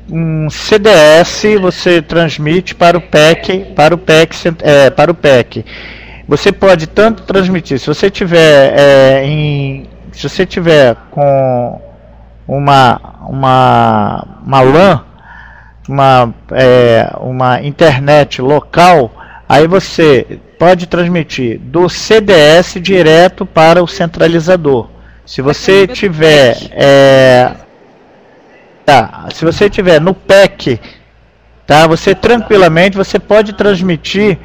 um CDS, você transmite para o PEC, para o PEC. Você pode tanto transmitir, se você tiver com uma LAN, uma internet local, aí você pode transmitir do CDS direto para o centralizador. Se você tiver se você tiver no PEC, tá? Você tranquilamente pode transmitir,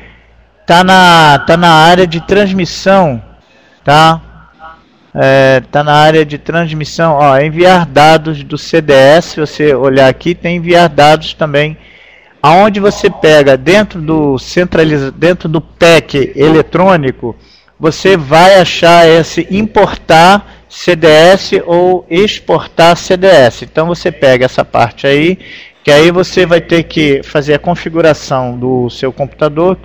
tá na área de transmissão, tá? Tá na área de transmissão, ó, enviar dados do CDS. Se você olhar aqui, tem enviar dados também, aonde você pega dentro do PEC eletrônico, você vai achar esse importar CDS ou exportar CDS. Então você pega essa parte aí, que aí você vai ter que fazer a configuração do seu computador,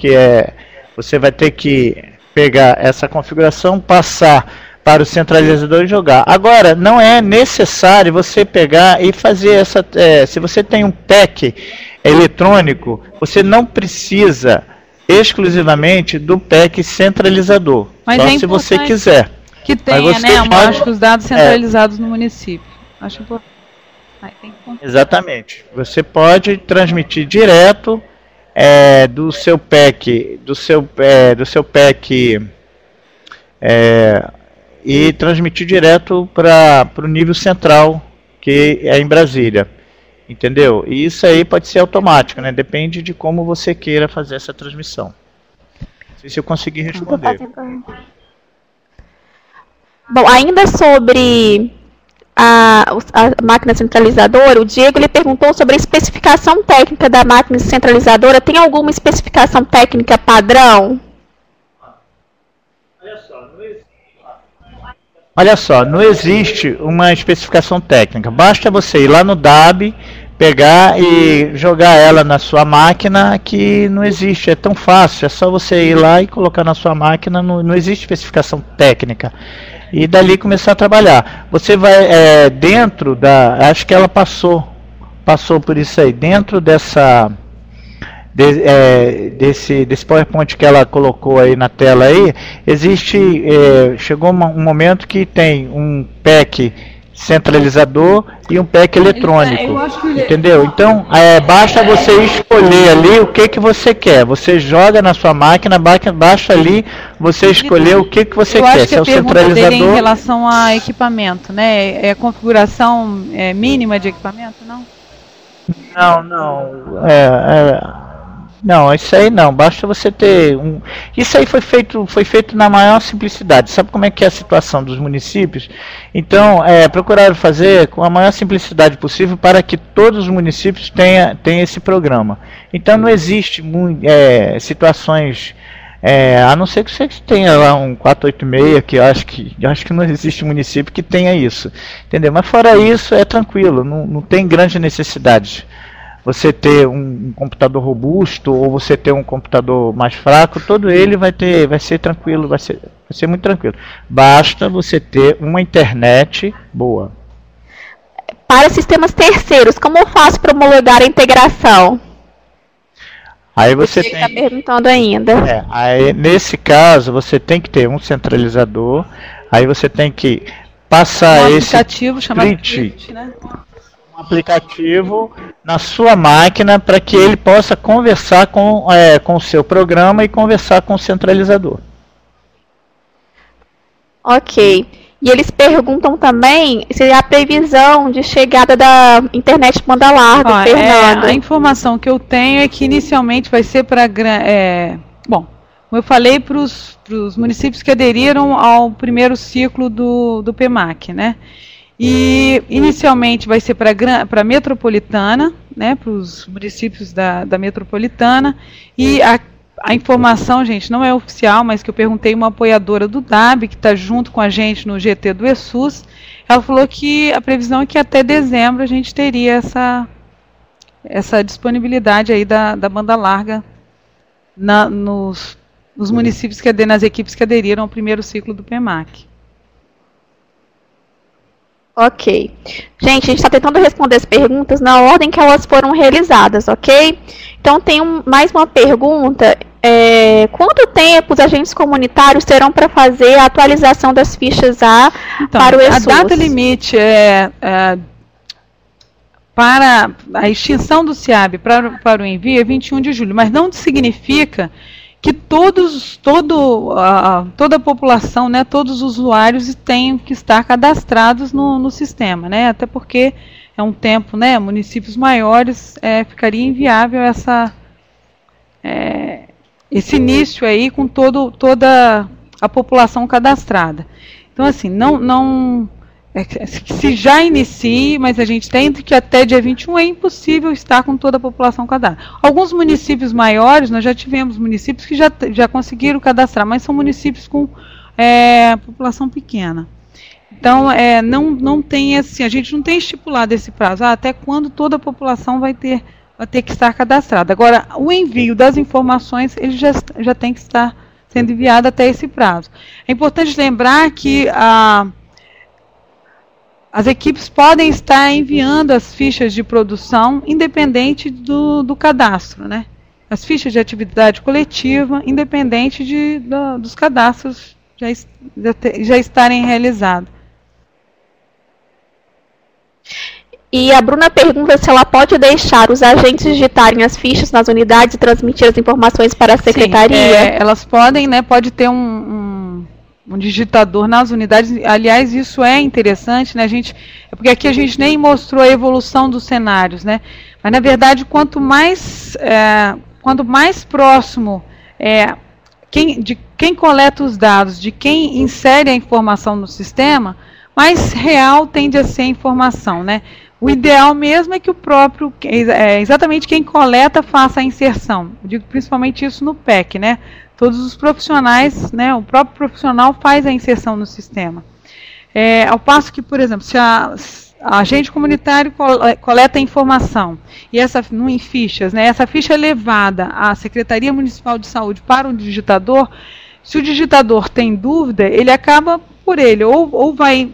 você vai ter que pegar essa configuração, passar para o centralizador e jogar. Agora, não é necessário você pegar e fazer se você tem um PEC eletrônico, você não precisa exclusivamente do PEC centralizador. Mas só se você quiser. Que tenha, né, os dados centralizados no município. Acho importante. Exatamente. Você pode transmitir direto do seu PEC, e transmitir direto para o nível central, que é em Brasília. Entendeu? E isso aí pode ser automático, né? Depende de como você queira fazer essa transmissão. Não sei se eu consegui responder. Bom, ainda sobre a máquina centralizadora, o Diego ele perguntou sobre a especificação técnica da máquina centralizadora. Tem alguma especificação técnica padrão? Olha só, não existe uma especificação técnica. Basta você ir lá no DAB, pegar e jogar ela na sua máquina, que não existe, é tão fácil. É só você ir lá e colocar na sua máquina, não existe especificação técnica. E dali começar a trabalhar. Você vai dentro acho que ela passou por isso aí, dentro desse PowerPoint que ela colocou aí na tela aí, chegou um momento que tem um PEC centralizador e um PEC eletrônico, entendeu? Então, basta você escolher ali o que você quer. Você joga na sua máquina, basta ali você escolher o que você quer. Acho que a pergunta dele em relação a equipamento, né? É a configuração mínima de equipamento, não? Não. Não, isso aí não, basta você ter Isso aí foi feito na maior simplicidade. Sabe como é que é a situação dos municípios? Então, procuraram fazer com a maior simplicidade possível para que todos os municípios tenham esse programa. Então não existe situações, a não ser que você tenha lá um 486, que eu acho que não existe município que tenha isso. Entendeu? Mas fora isso, é tranquilo, não tem grande necessidade. Você ter um computador robusto ou você ter um computador mais fraco, todo ele vai ser tranquilo, vai ser muito tranquilo. Basta você ter uma internet boa. Para sistemas terceiros, como eu faço para homologar a integração? Aí você tem. Está perguntando ainda. Aí nesse caso você tem que ter um centralizador. Aí você tem que passar esse aplicativo chamado Switch, né? Um aplicativo na sua máquina para que ele possa conversar com o seu programa e conversar com o centralizador. Ok. E eles perguntam também se há previsão de chegada da internet banda larga, Fernando. A informação que eu tenho é que inicialmente vai ser para... bom, como eu falei, para os municípios que aderiram ao primeiro ciclo do PEMAC, né? E inicialmente vai ser para a metropolitana, né, para os municípios da metropolitana. E a informação, gente, não é oficial, mas que eu perguntei uma apoiadora do DAB, que está junto com a gente no GT do ESUS, ela falou que a previsão é que até dezembro a gente teria essa disponibilidade aí da banda larga nos municípios nas equipes que aderiram ao primeiro ciclo do PEMAC. Ok. Gente, a gente está tentando responder as perguntas na ordem que elas foram realizadas, ok? Então, tem mais uma pergunta. Quanto tempo os agentes comunitários terão para fazer a atualização das fichas A para o ESUS? A data limite para a extinção do SIAB para o envio é 21 de julho, mas não significa que toda a população, né, todos os usuários tenham que estar cadastrados no sistema, né, até porque é um tempo, né, municípios maiores ficaria inviável esse início aí com toda a população cadastrada. Então, assim, se já inicie, mas a gente tem que até dia 21 é impossível estar com toda a população cadastrada. Alguns municípios maiores, nós já tivemos municípios que já conseguiram cadastrar, mas são municípios com população pequena. Então, não tem assim, a gente não tem estipulado esse prazo, até quando toda a população vai ter que estar cadastrada. Agora, o envio das informações, ele já tem que estar sendo enviado até esse prazo. É importante lembrar que as equipes podem estar enviando as fichas de produção independente do cadastro, né? As fichas de atividade coletiva, independente dos cadastros já estarem realizados. E a Bruna pergunta se ela pode deixar os agentes digitarem as fichas nas unidades e transmitir as informações para a secretaria? Sim, elas podem, né? Pode ter um digitador nas unidades. Aliás, isso é interessante, né? Porque aqui a gente nem mostrou a evolução dos cenários, né? Mas na verdade, quanto mais próximo de quem coleta os dados, de quem insere a informação no sistema, mais real tende a ser a informação, né? O ideal mesmo é que exatamente quem coleta faça a inserção. Eu digo principalmente isso no PEC, né? Todos os profissionais, né? O próprio profissional faz a inserção no sistema. Ao passo que, por exemplo, se a agente comunitário coleta a informação e em fichas, né? Essa ficha é levada à Secretaria Municipal de Saúde para o digitador. Se o digitador tem dúvida, ele acaba por ele, ou vai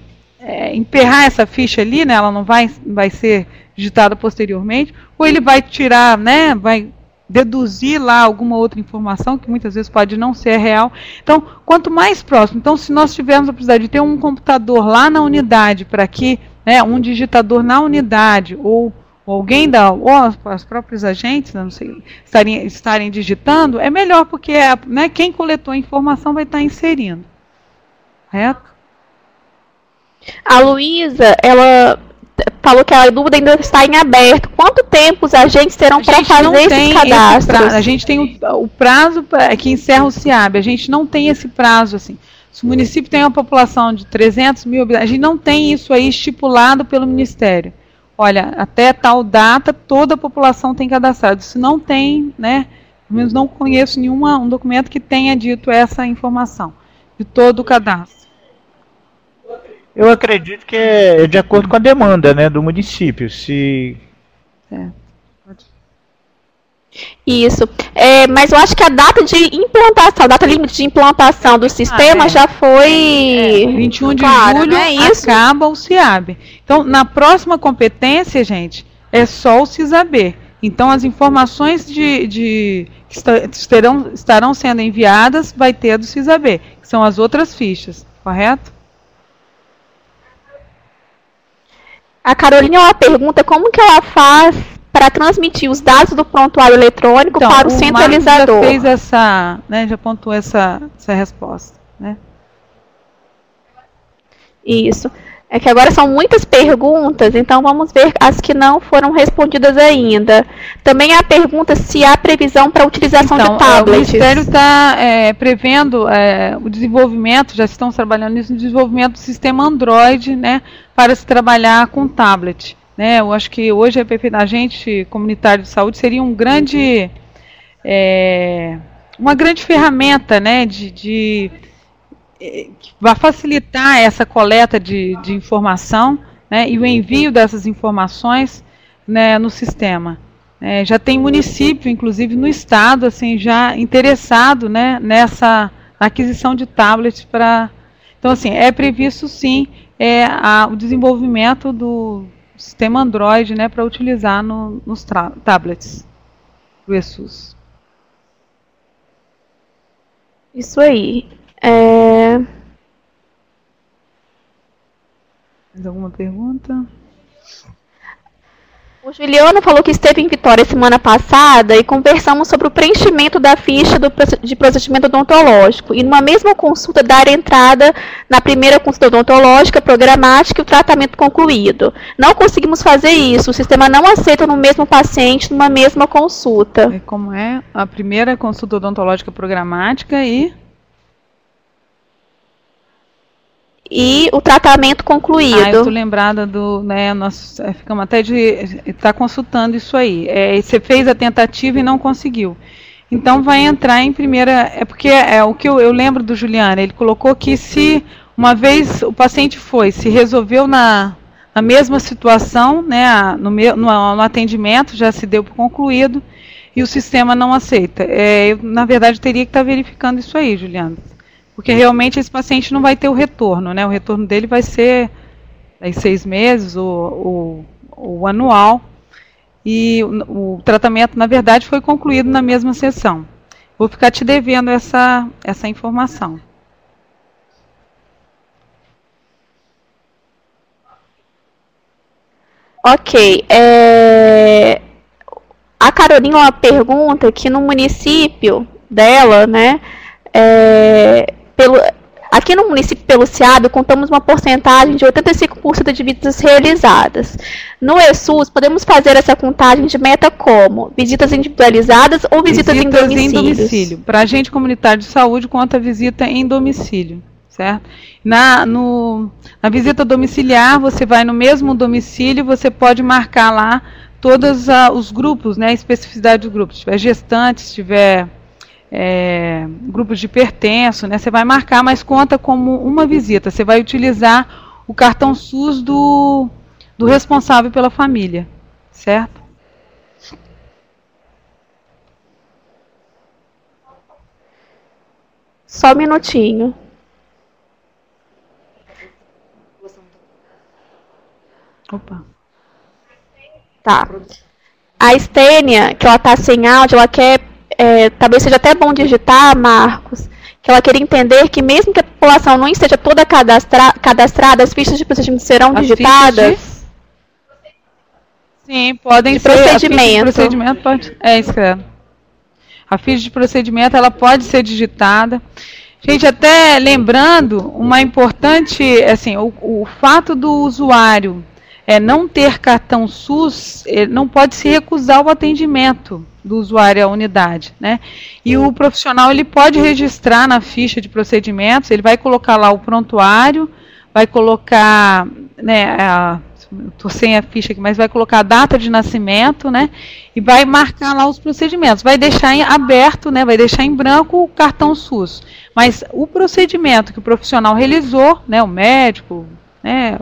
emperrar essa ficha ali, né, ela não vai ser digitada posteriormente, ou ele vai tirar, né, vai deduzir lá alguma outra informação, que muitas vezes pode não ser real. Então, quanto mais próximo, então se nós tivermos a possibilidade de ter um computador lá na unidade, para que, né, um digitador na unidade, ou alguém ou as próprios agentes, não sei, estarem digitando, é melhor, porque né, quem coletou a informação vai estar inserindo. Correto? A Luísa, ela falou que a dúvida ainda está em aberto. Quanto tempo os agentes terão para fazer esses cadastros? A gente tem o prazo que encerra o SIAB. A gente não tem esse prazo assim. Se o município tem uma população de 300 mil habitantes, a gente não tem isso aí estipulado pelo Ministério. Olha, até tal data toda a população tem cadastrado. Se não tem, né? Pelo menos não conheço um documento que tenha dito essa informação de todo o cadastro. Eu acredito que é de acordo com a demanda, né, do município. Isso. Mas eu acho que a data de implantação, a data limite de implantação do sistema já foi... 21 de julho acaba o SIAB. Então, na próxima competência, gente, é só o CISAB. Então, as informações que estarão sendo enviadas vai ter a do CISAB, que são as outras fichas, correto? A Carolina, ela pergunta como que ela faz para transmitir os dados do prontuário eletrônico para o centralizador. Já fez já pontuou essa resposta, né? Isso. É que agora são muitas perguntas, então vamos ver as que não foram respondidas ainda. Também há pergunta se há previsão para a utilização de tablets. O Ministério está prevendo o desenvolvimento, já estão trabalhando nisso, no desenvolvimento do sistema Android, né, para se trabalhar com tablet. Né? Eu acho que hoje a agente comunitário de saúde seria uma grande ferramenta, né, que vai facilitar essa coleta de informação, né, e o envio dessas informações, né, no sistema. Já tem município, inclusive no estado, assim, já interessado, né, nessa aquisição de tablets para... Então, assim, é previsto sim é o desenvolvimento do sistema Android, né, para utilizar nos tablets do ESUS. Isso aí. Mais alguma pergunta? O Juliano falou que esteve em Vitória semana passada e conversamos sobre o preenchimento da ficha de procedimento odontológico e numa mesma consulta dar entrada na primeira consulta odontológica, programática e o tratamento concluído. Não conseguimos fazer isso, o sistema não aceita no mesmo paciente numa mesma consulta. E como é? A primeira consulta odontológica programática e o tratamento concluído. Eu estou lembrada do, né, nós ficamos até de estar consultando isso aí. Você fez a tentativa e não conseguiu. Então vai entrar em primeira, porque o que eu lembro do Juliano, ele colocou que se uma vez o paciente se resolveu na mesma situação, né, no atendimento, já se deu por concluído, e o sistema não aceita. Eu, na verdade, teria que estar verificando isso aí, Juliano. Porque realmente esse paciente não vai ter o retorno, né? O retorno dele vai ser em 6 meses, o anual. E o tratamento, na verdade, foi concluído na mesma sessão. Vou ficar te devendo essa informação. Ok. A Carolina pergunta que no município dela, né, aqui no município pelo SEAB, contamos uma porcentagem de 85% de visitas realizadas. No ESUS, podemos fazer essa contagem de meta como? Visitas individualizadas ou visitas em domicílio? Para agente comunitário de saúde, conta visita em domicílio, certo? Na visita domiciliar, você vai no mesmo domicílio, você pode marcar lá todos os grupos, né, a especificidade dos grupos. Se tiver gestantes, se tiver grupos de hipertenso, né? Você vai marcar, mas conta como uma visita. Você vai utilizar o cartão SUS do responsável pela família, certo? Só um minutinho. Opa. Tá. A Estênia, que ela tá sem áudio, ela quer talvez seja até bom digitar, Marcos, que ela queria entender que mesmo que a população não esteja toda cadastrada, as fichas de procedimento serão digitadas? Sim, podem ser. Procedimento. A ficha de procedimento pode. Escreve. A ficha de procedimento ela pode ser digitada. Gente, até lembrando, uma importante, assim, o fato do usuário não ter cartão SUS, não pode se recusar o atendimento do usuário à unidade, né? E o profissional ele pode registrar na ficha de procedimentos, ele vai colocar lá o prontuário, vai colocar, né, estou sem a ficha aqui, mas vai colocar a data de nascimento, né? E vai marcar lá os procedimentos, vai deixar aberto, né? Vai deixar em branco o cartão SUS, mas o procedimento que o profissional realizou, né? O médico, né?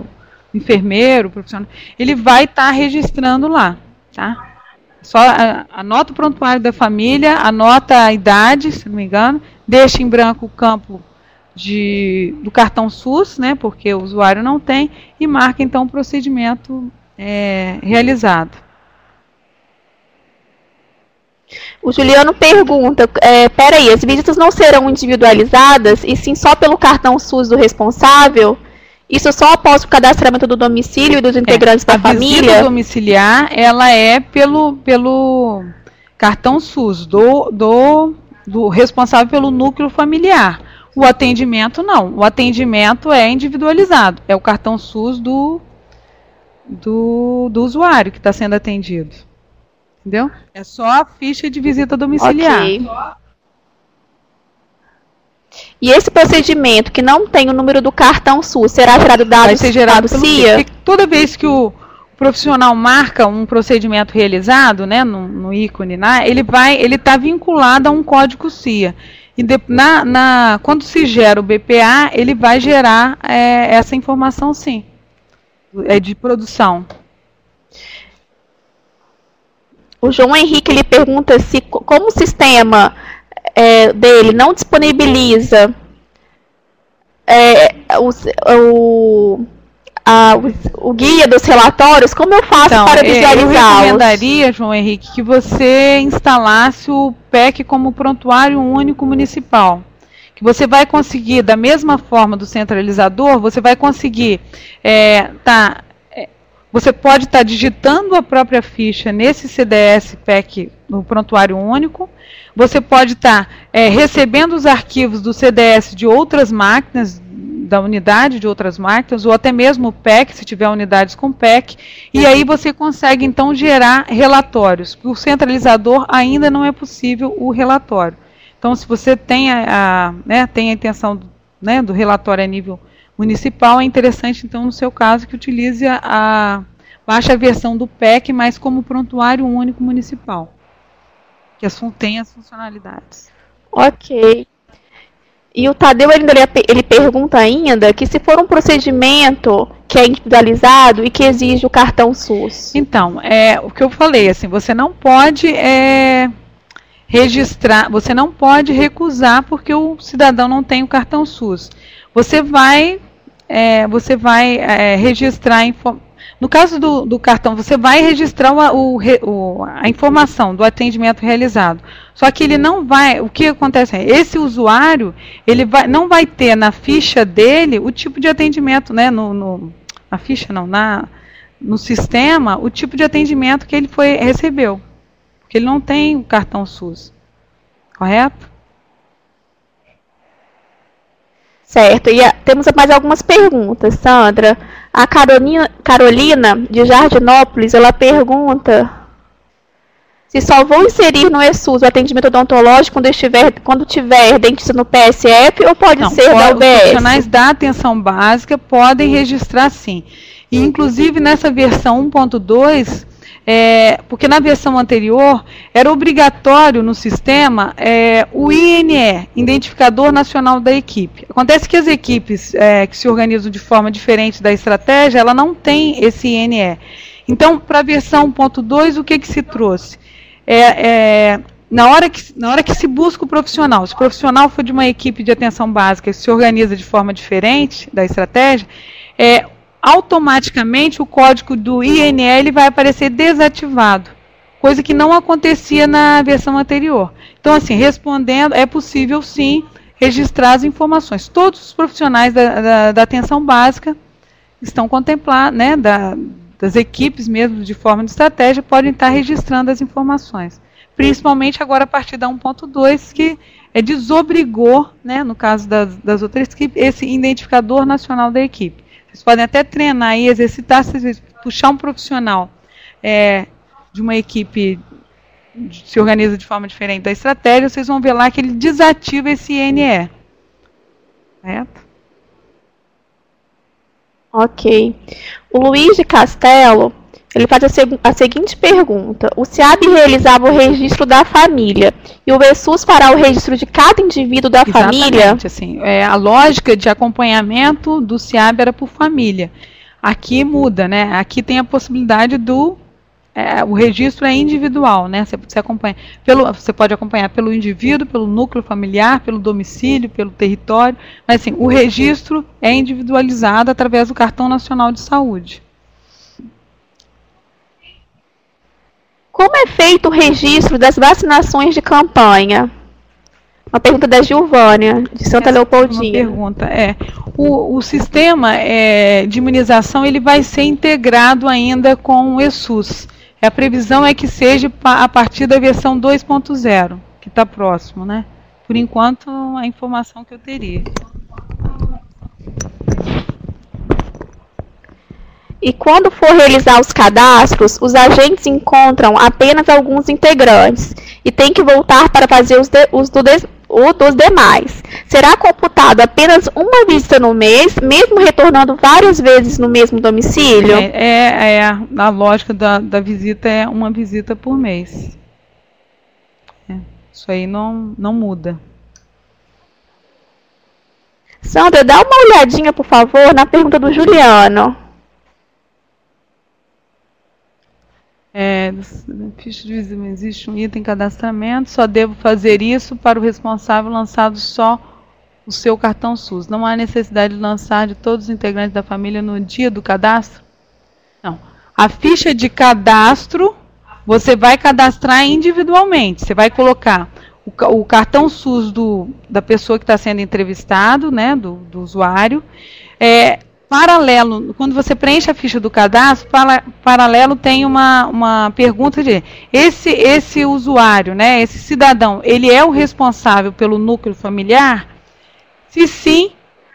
O enfermeiro, o profissional, ele vai estar registrando lá, tá? Só anota o prontuário da família, anota a idade, se não me engano, deixa em branco o campo do cartão SUS, né, porque o usuário não tem, e marca então o procedimento realizado. O Juliano pergunta, peraí, as visitas não serão individualizadas, e sim só pelo cartão SUS do responsável? Isso só após o cadastramento do domicílio e dos integrantes da família? A visita domiciliar, ela é pelo cartão SUS, do responsável pelo núcleo familiar. O atendimento, não. O atendimento é individualizado. É o cartão SUS do usuário que está sendo atendido. Entendeu? É só a ficha de visita domiciliar. Ok. E esse procedimento que não tem o número do cartão SUS, será gerado vai ser gerado pelo CIA? Porque toda vez que o profissional marca um procedimento realizado, né, no ícone, ele está vinculado a um código CIA. E quando se gera o BPA, ele vai gerar essa informação, sim, de produção. O João Henrique ele pergunta se, como o sistema dele não disponibiliza o guia dos relatórios, como eu faço para visualizá-los? Eu recomendaria, João Henrique, que você instalasse o PEC como prontuário único municipal. Que você vai conseguir, da mesma forma do centralizador, você vai conseguir você pode estar digitando a própria ficha nesse CDS PEC no prontuário único. Você pode estar recebendo os arquivos do CDS de outras máquinas, da unidade de outras máquinas, ou até mesmo o PEC, se tiver unidades com PEC. E aí você consegue, então, gerar relatórios. Para o centralizador ainda não é possível o relatório. Então, se você tem tem a intenção do relatório a nível municipal, é interessante, então, no seu caso, que utilize baixe a versão do PEC, mas como prontuário único municipal, que tem as funcionalidades. Ok. E o Tadeu ele pergunta ainda que se for um procedimento que é individualizado e que exige o cartão SUS. Então, o que eu falei, assim, você não pode registrar, você não pode recusar porque o cidadão não tem o cartão SUS. Você vai registrar, no caso do cartão, você vai registrar a informação do atendimento realizado. Só que ele não vai, o que acontece esse usuário, não vai ter na ficha dele o tipo de atendimento, né, na ficha não, no sistema, o tipo de atendimento que ele recebeu. Porque ele não tem o cartão SUS. Correto? Certo, e temos mais algumas perguntas, Sandra. A Carolina, de Jardinópolis, ela pergunta se só vou inserir no ESUS o atendimento odontológico quando tiver dentista no PSF ou pode ser da UBS? Os profissionais da atenção básica podem registrar sim. E, inclusive, nessa versão 1.2, porque na versão anterior era obrigatório no sistema o INE, Identificador Nacional da Equipe. Acontece que as equipes que se organizam de forma diferente da estratégia, ela não tem esse INE. Então, para a versão 1.2, o que se trouxe? Na hora que se busca o profissional, se o profissional for de uma equipe de atenção básica e se organiza de forma diferente da estratégia, automaticamente o código do INL vai aparecer desativado, coisa que não acontecia na versão anterior. Então, assim, respondendo, é possível sim registrar as informações. Todos os profissionais da atenção básica estão contemplados, né, das equipes mesmo de forma de estratégia, podem estar registrando as informações. Principalmente agora a partir da 1.2, que desobrigou, né, no caso das outras equipes, esse identificador nacional da equipe. Vocês podem até treinar e exercitar, se puxar um profissional de uma equipe que se organiza de forma diferente da estratégia, vocês vão ver lá que ele desativa esse INE. Certo? Ok. O Luiz de Castelo, ele faz a seguinte pergunta. O SEAB realizava o registro da família e o ESUS fará o registro de cada indivíduo da família? Assim, a lógica de acompanhamento do SEAB era por família. Aqui muda, né? Aqui tem a possibilidade o registro é individual, né? Você pode acompanhar pelo indivíduo, pelo núcleo familiar, pelo domicílio, pelo território, mas assim, o registro é individualizado através do Cartão Nacional de Saúde. Como é feito o registro das vacinações de campanha? Uma pergunta da Gilvânia, de Santa Leopoldina. Uma pergunta, o sistema de imunização ele vai ser integrado ainda com o ESUS. A previsão é que seja a partir da versão 2.0, que está próximo, né? Por enquanto, a informação que eu teria. E quando for realizar os cadastros, os agentes encontram apenas alguns integrantes e tem que voltar para fazer os dos demais. Será computado apenas uma visita no mês, mesmo retornando várias vezes no mesmo domicílio? A lógica da visita é uma visita por mês. Isso aí não muda. Sandra, dá uma olhadinha, por favor, na pergunta do Juliano. Ficha de visita, existe um item cadastramento, só devo fazer isso para o responsável lançado só o seu cartão SUS. Não há necessidade de lançar de todos os integrantes da família no dia do cadastro? Não. A ficha de cadastro, você vai cadastrar individualmente. Você vai colocar o cartão SUS da pessoa que está sendo entrevistado, né, do usuário. Paralelo, quando você preenche a ficha do cadastro, paralelo tem uma pergunta de esse usuário, né, esse cidadão, ele é o responsável pelo núcleo familiar? Se sim,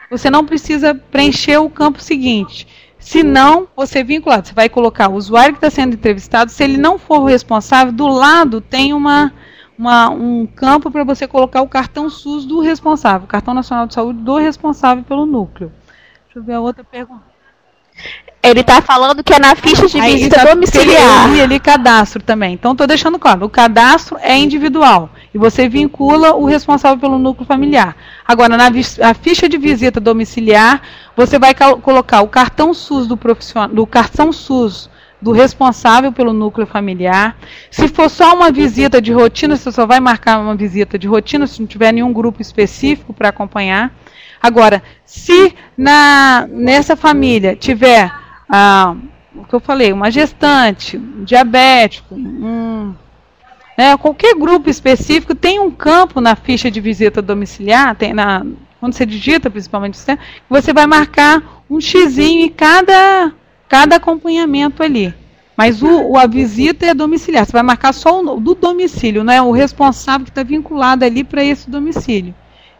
você não precisa preencher o campo seguinte. Se não, você vinculado, você vai colocar o usuário que está sendo entrevistado. Se ele não for o responsável, do lado tem um campo para você colocar o cartão SUS do responsável, Cartão Nacional de Saúde do responsável pelo núcleo. Deixa eu ver a outra pergunta. Ele está falando que é na ficha de visita domiciliar. E ali cadastro também. Então, estou deixando claro, o cadastro é individual. E você vincula o responsável pelo núcleo familiar. Agora, na ficha de visita domiciliar, você vai colocar o cartão SUS do cartão SUS do responsável pelo núcleo familiar. Se for só uma visita de rotina, você só vai marcar uma visita de rotina, se não tiver nenhum grupo específico para acompanhar. Agora, se nessa família tiver, o que eu falei, uma gestante, um diabético, qualquer grupo específico, tem um campo na ficha de visita domiciliar, quando você digita, principalmente, você vai marcar um xizinho em cada acompanhamento ali. Mas a visita é domiciliar, você vai marcar só o do domicílio, né? O responsável que está vinculado ali para esse domicílio.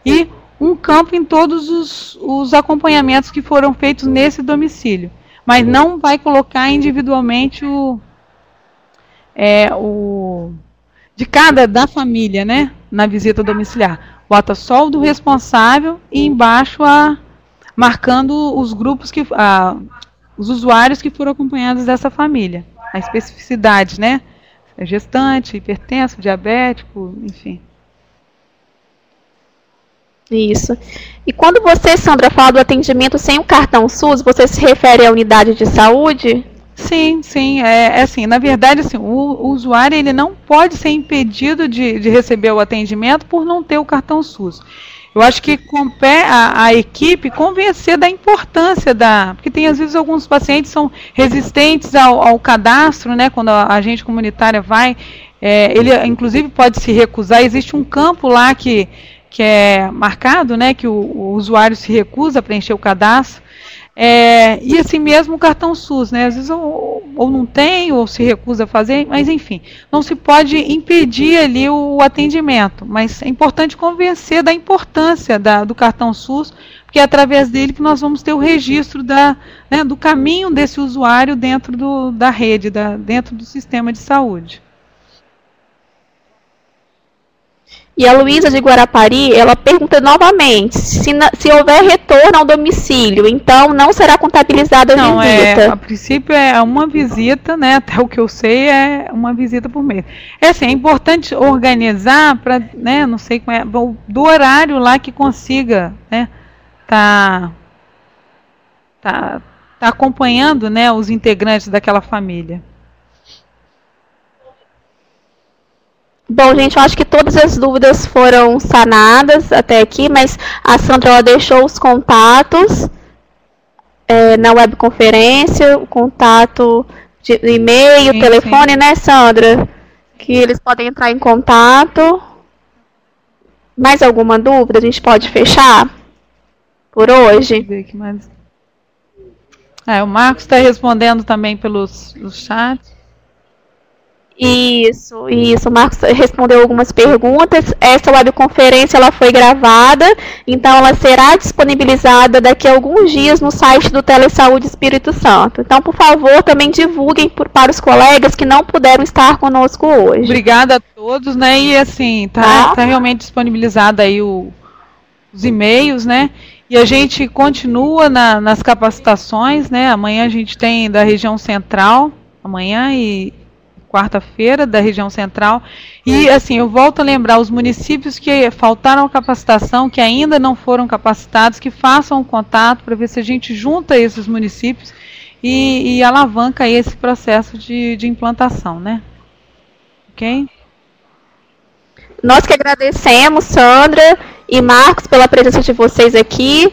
E um campo em todos os acompanhamentos que foram feitos nesse domicílio. Mas não vai colocar individualmente da família, né? Na visita domiciliar. Bota só o do responsável e embaixo marcando os grupos os usuários que foram acompanhados dessa família. A especificidade, né? Gestante, hipertenso, diabético, enfim. Isso. E quando você, Sandra, fala do atendimento sem o cartão SUS, você se refere à unidade de saúde? Sim. Assim, na verdade, assim, o usuário ele não pode ser impedido de receber o atendimento por não ter o cartão SUS. Eu acho que compete a equipe convencer da importância porque tem às vezes alguns pacientes são resistentes ao cadastro, né? Quando a agente comunitária vai, ele inclusive pode se recusar. Existe um campo lá que é marcado, né? Que o usuário se recusa a preencher o cadastro. E assim mesmo o cartão SUS, né? Às vezes ou não tem, ou se recusa a fazer, mas enfim, não se pode impedir ali o atendimento, mas é importante convencer da importância do cartão SUS, porque é através dele que nós vamos ter o registro do caminho desse usuário dentro da rede, dentro do sistema de saúde. E a Luísa de Guarapari, ela pergunta novamente, se houver retorno ao domicílio, então não será contabilizada a visita? A princípio é uma visita, né, até o que eu sei é uma visita por mês. É importante organizar para, né, não sei como é, do horário lá que consiga, né, tá acompanhando, né, os integrantes daquela família. Bom, gente, eu acho que todas as dúvidas foram sanadas até aqui, mas a Sandra ela deixou os contatos na webconferência, o contato de e-mail, telefone, né, Sandra? Que eles podem entrar em contato. Mais alguma dúvida? A gente pode fechar por hoje? Deixa eu ver aqui mais. O Marcos está respondendo também pelos chats. Isso. O Marcos respondeu algumas perguntas. Essa webconferência ela foi gravada, então ela será disponibilizada daqui a alguns dias no site do Telesaúde Espírito Santo. Então, por favor, também divulguem para os colegas que não puderam estar conosco hoje. Obrigada a todos, né? E assim, tá realmente disponibilizada aí os e-mails, né? E a gente continua nas capacitações, né? Amanhã a gente tem da região central, amanhã e quarta-feira da região central. E assim, eu volto a lembrar os municípios que faltaram capacitação, que ainda não foram capacitados, que façam um contato para ver se a gente junta esses municípios e alavanca esse processo de implantação, né? Ok? Nós que agradecemos, Sandra, e Marcos, pela presença de vocês aqui,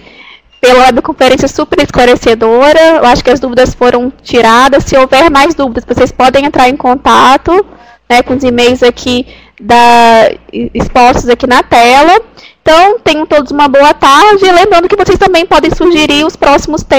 pela webconferência super esclarecedora. Eu acho que as dúvidas foram tiradas. Se houver mais dúvidas, vocês podem entrar em contato, né, com os e-mails aqui expostos aqui na tela. Então, tenham todos uma boa tarde. Lembrando que vocês também podem sugerir os próximos temas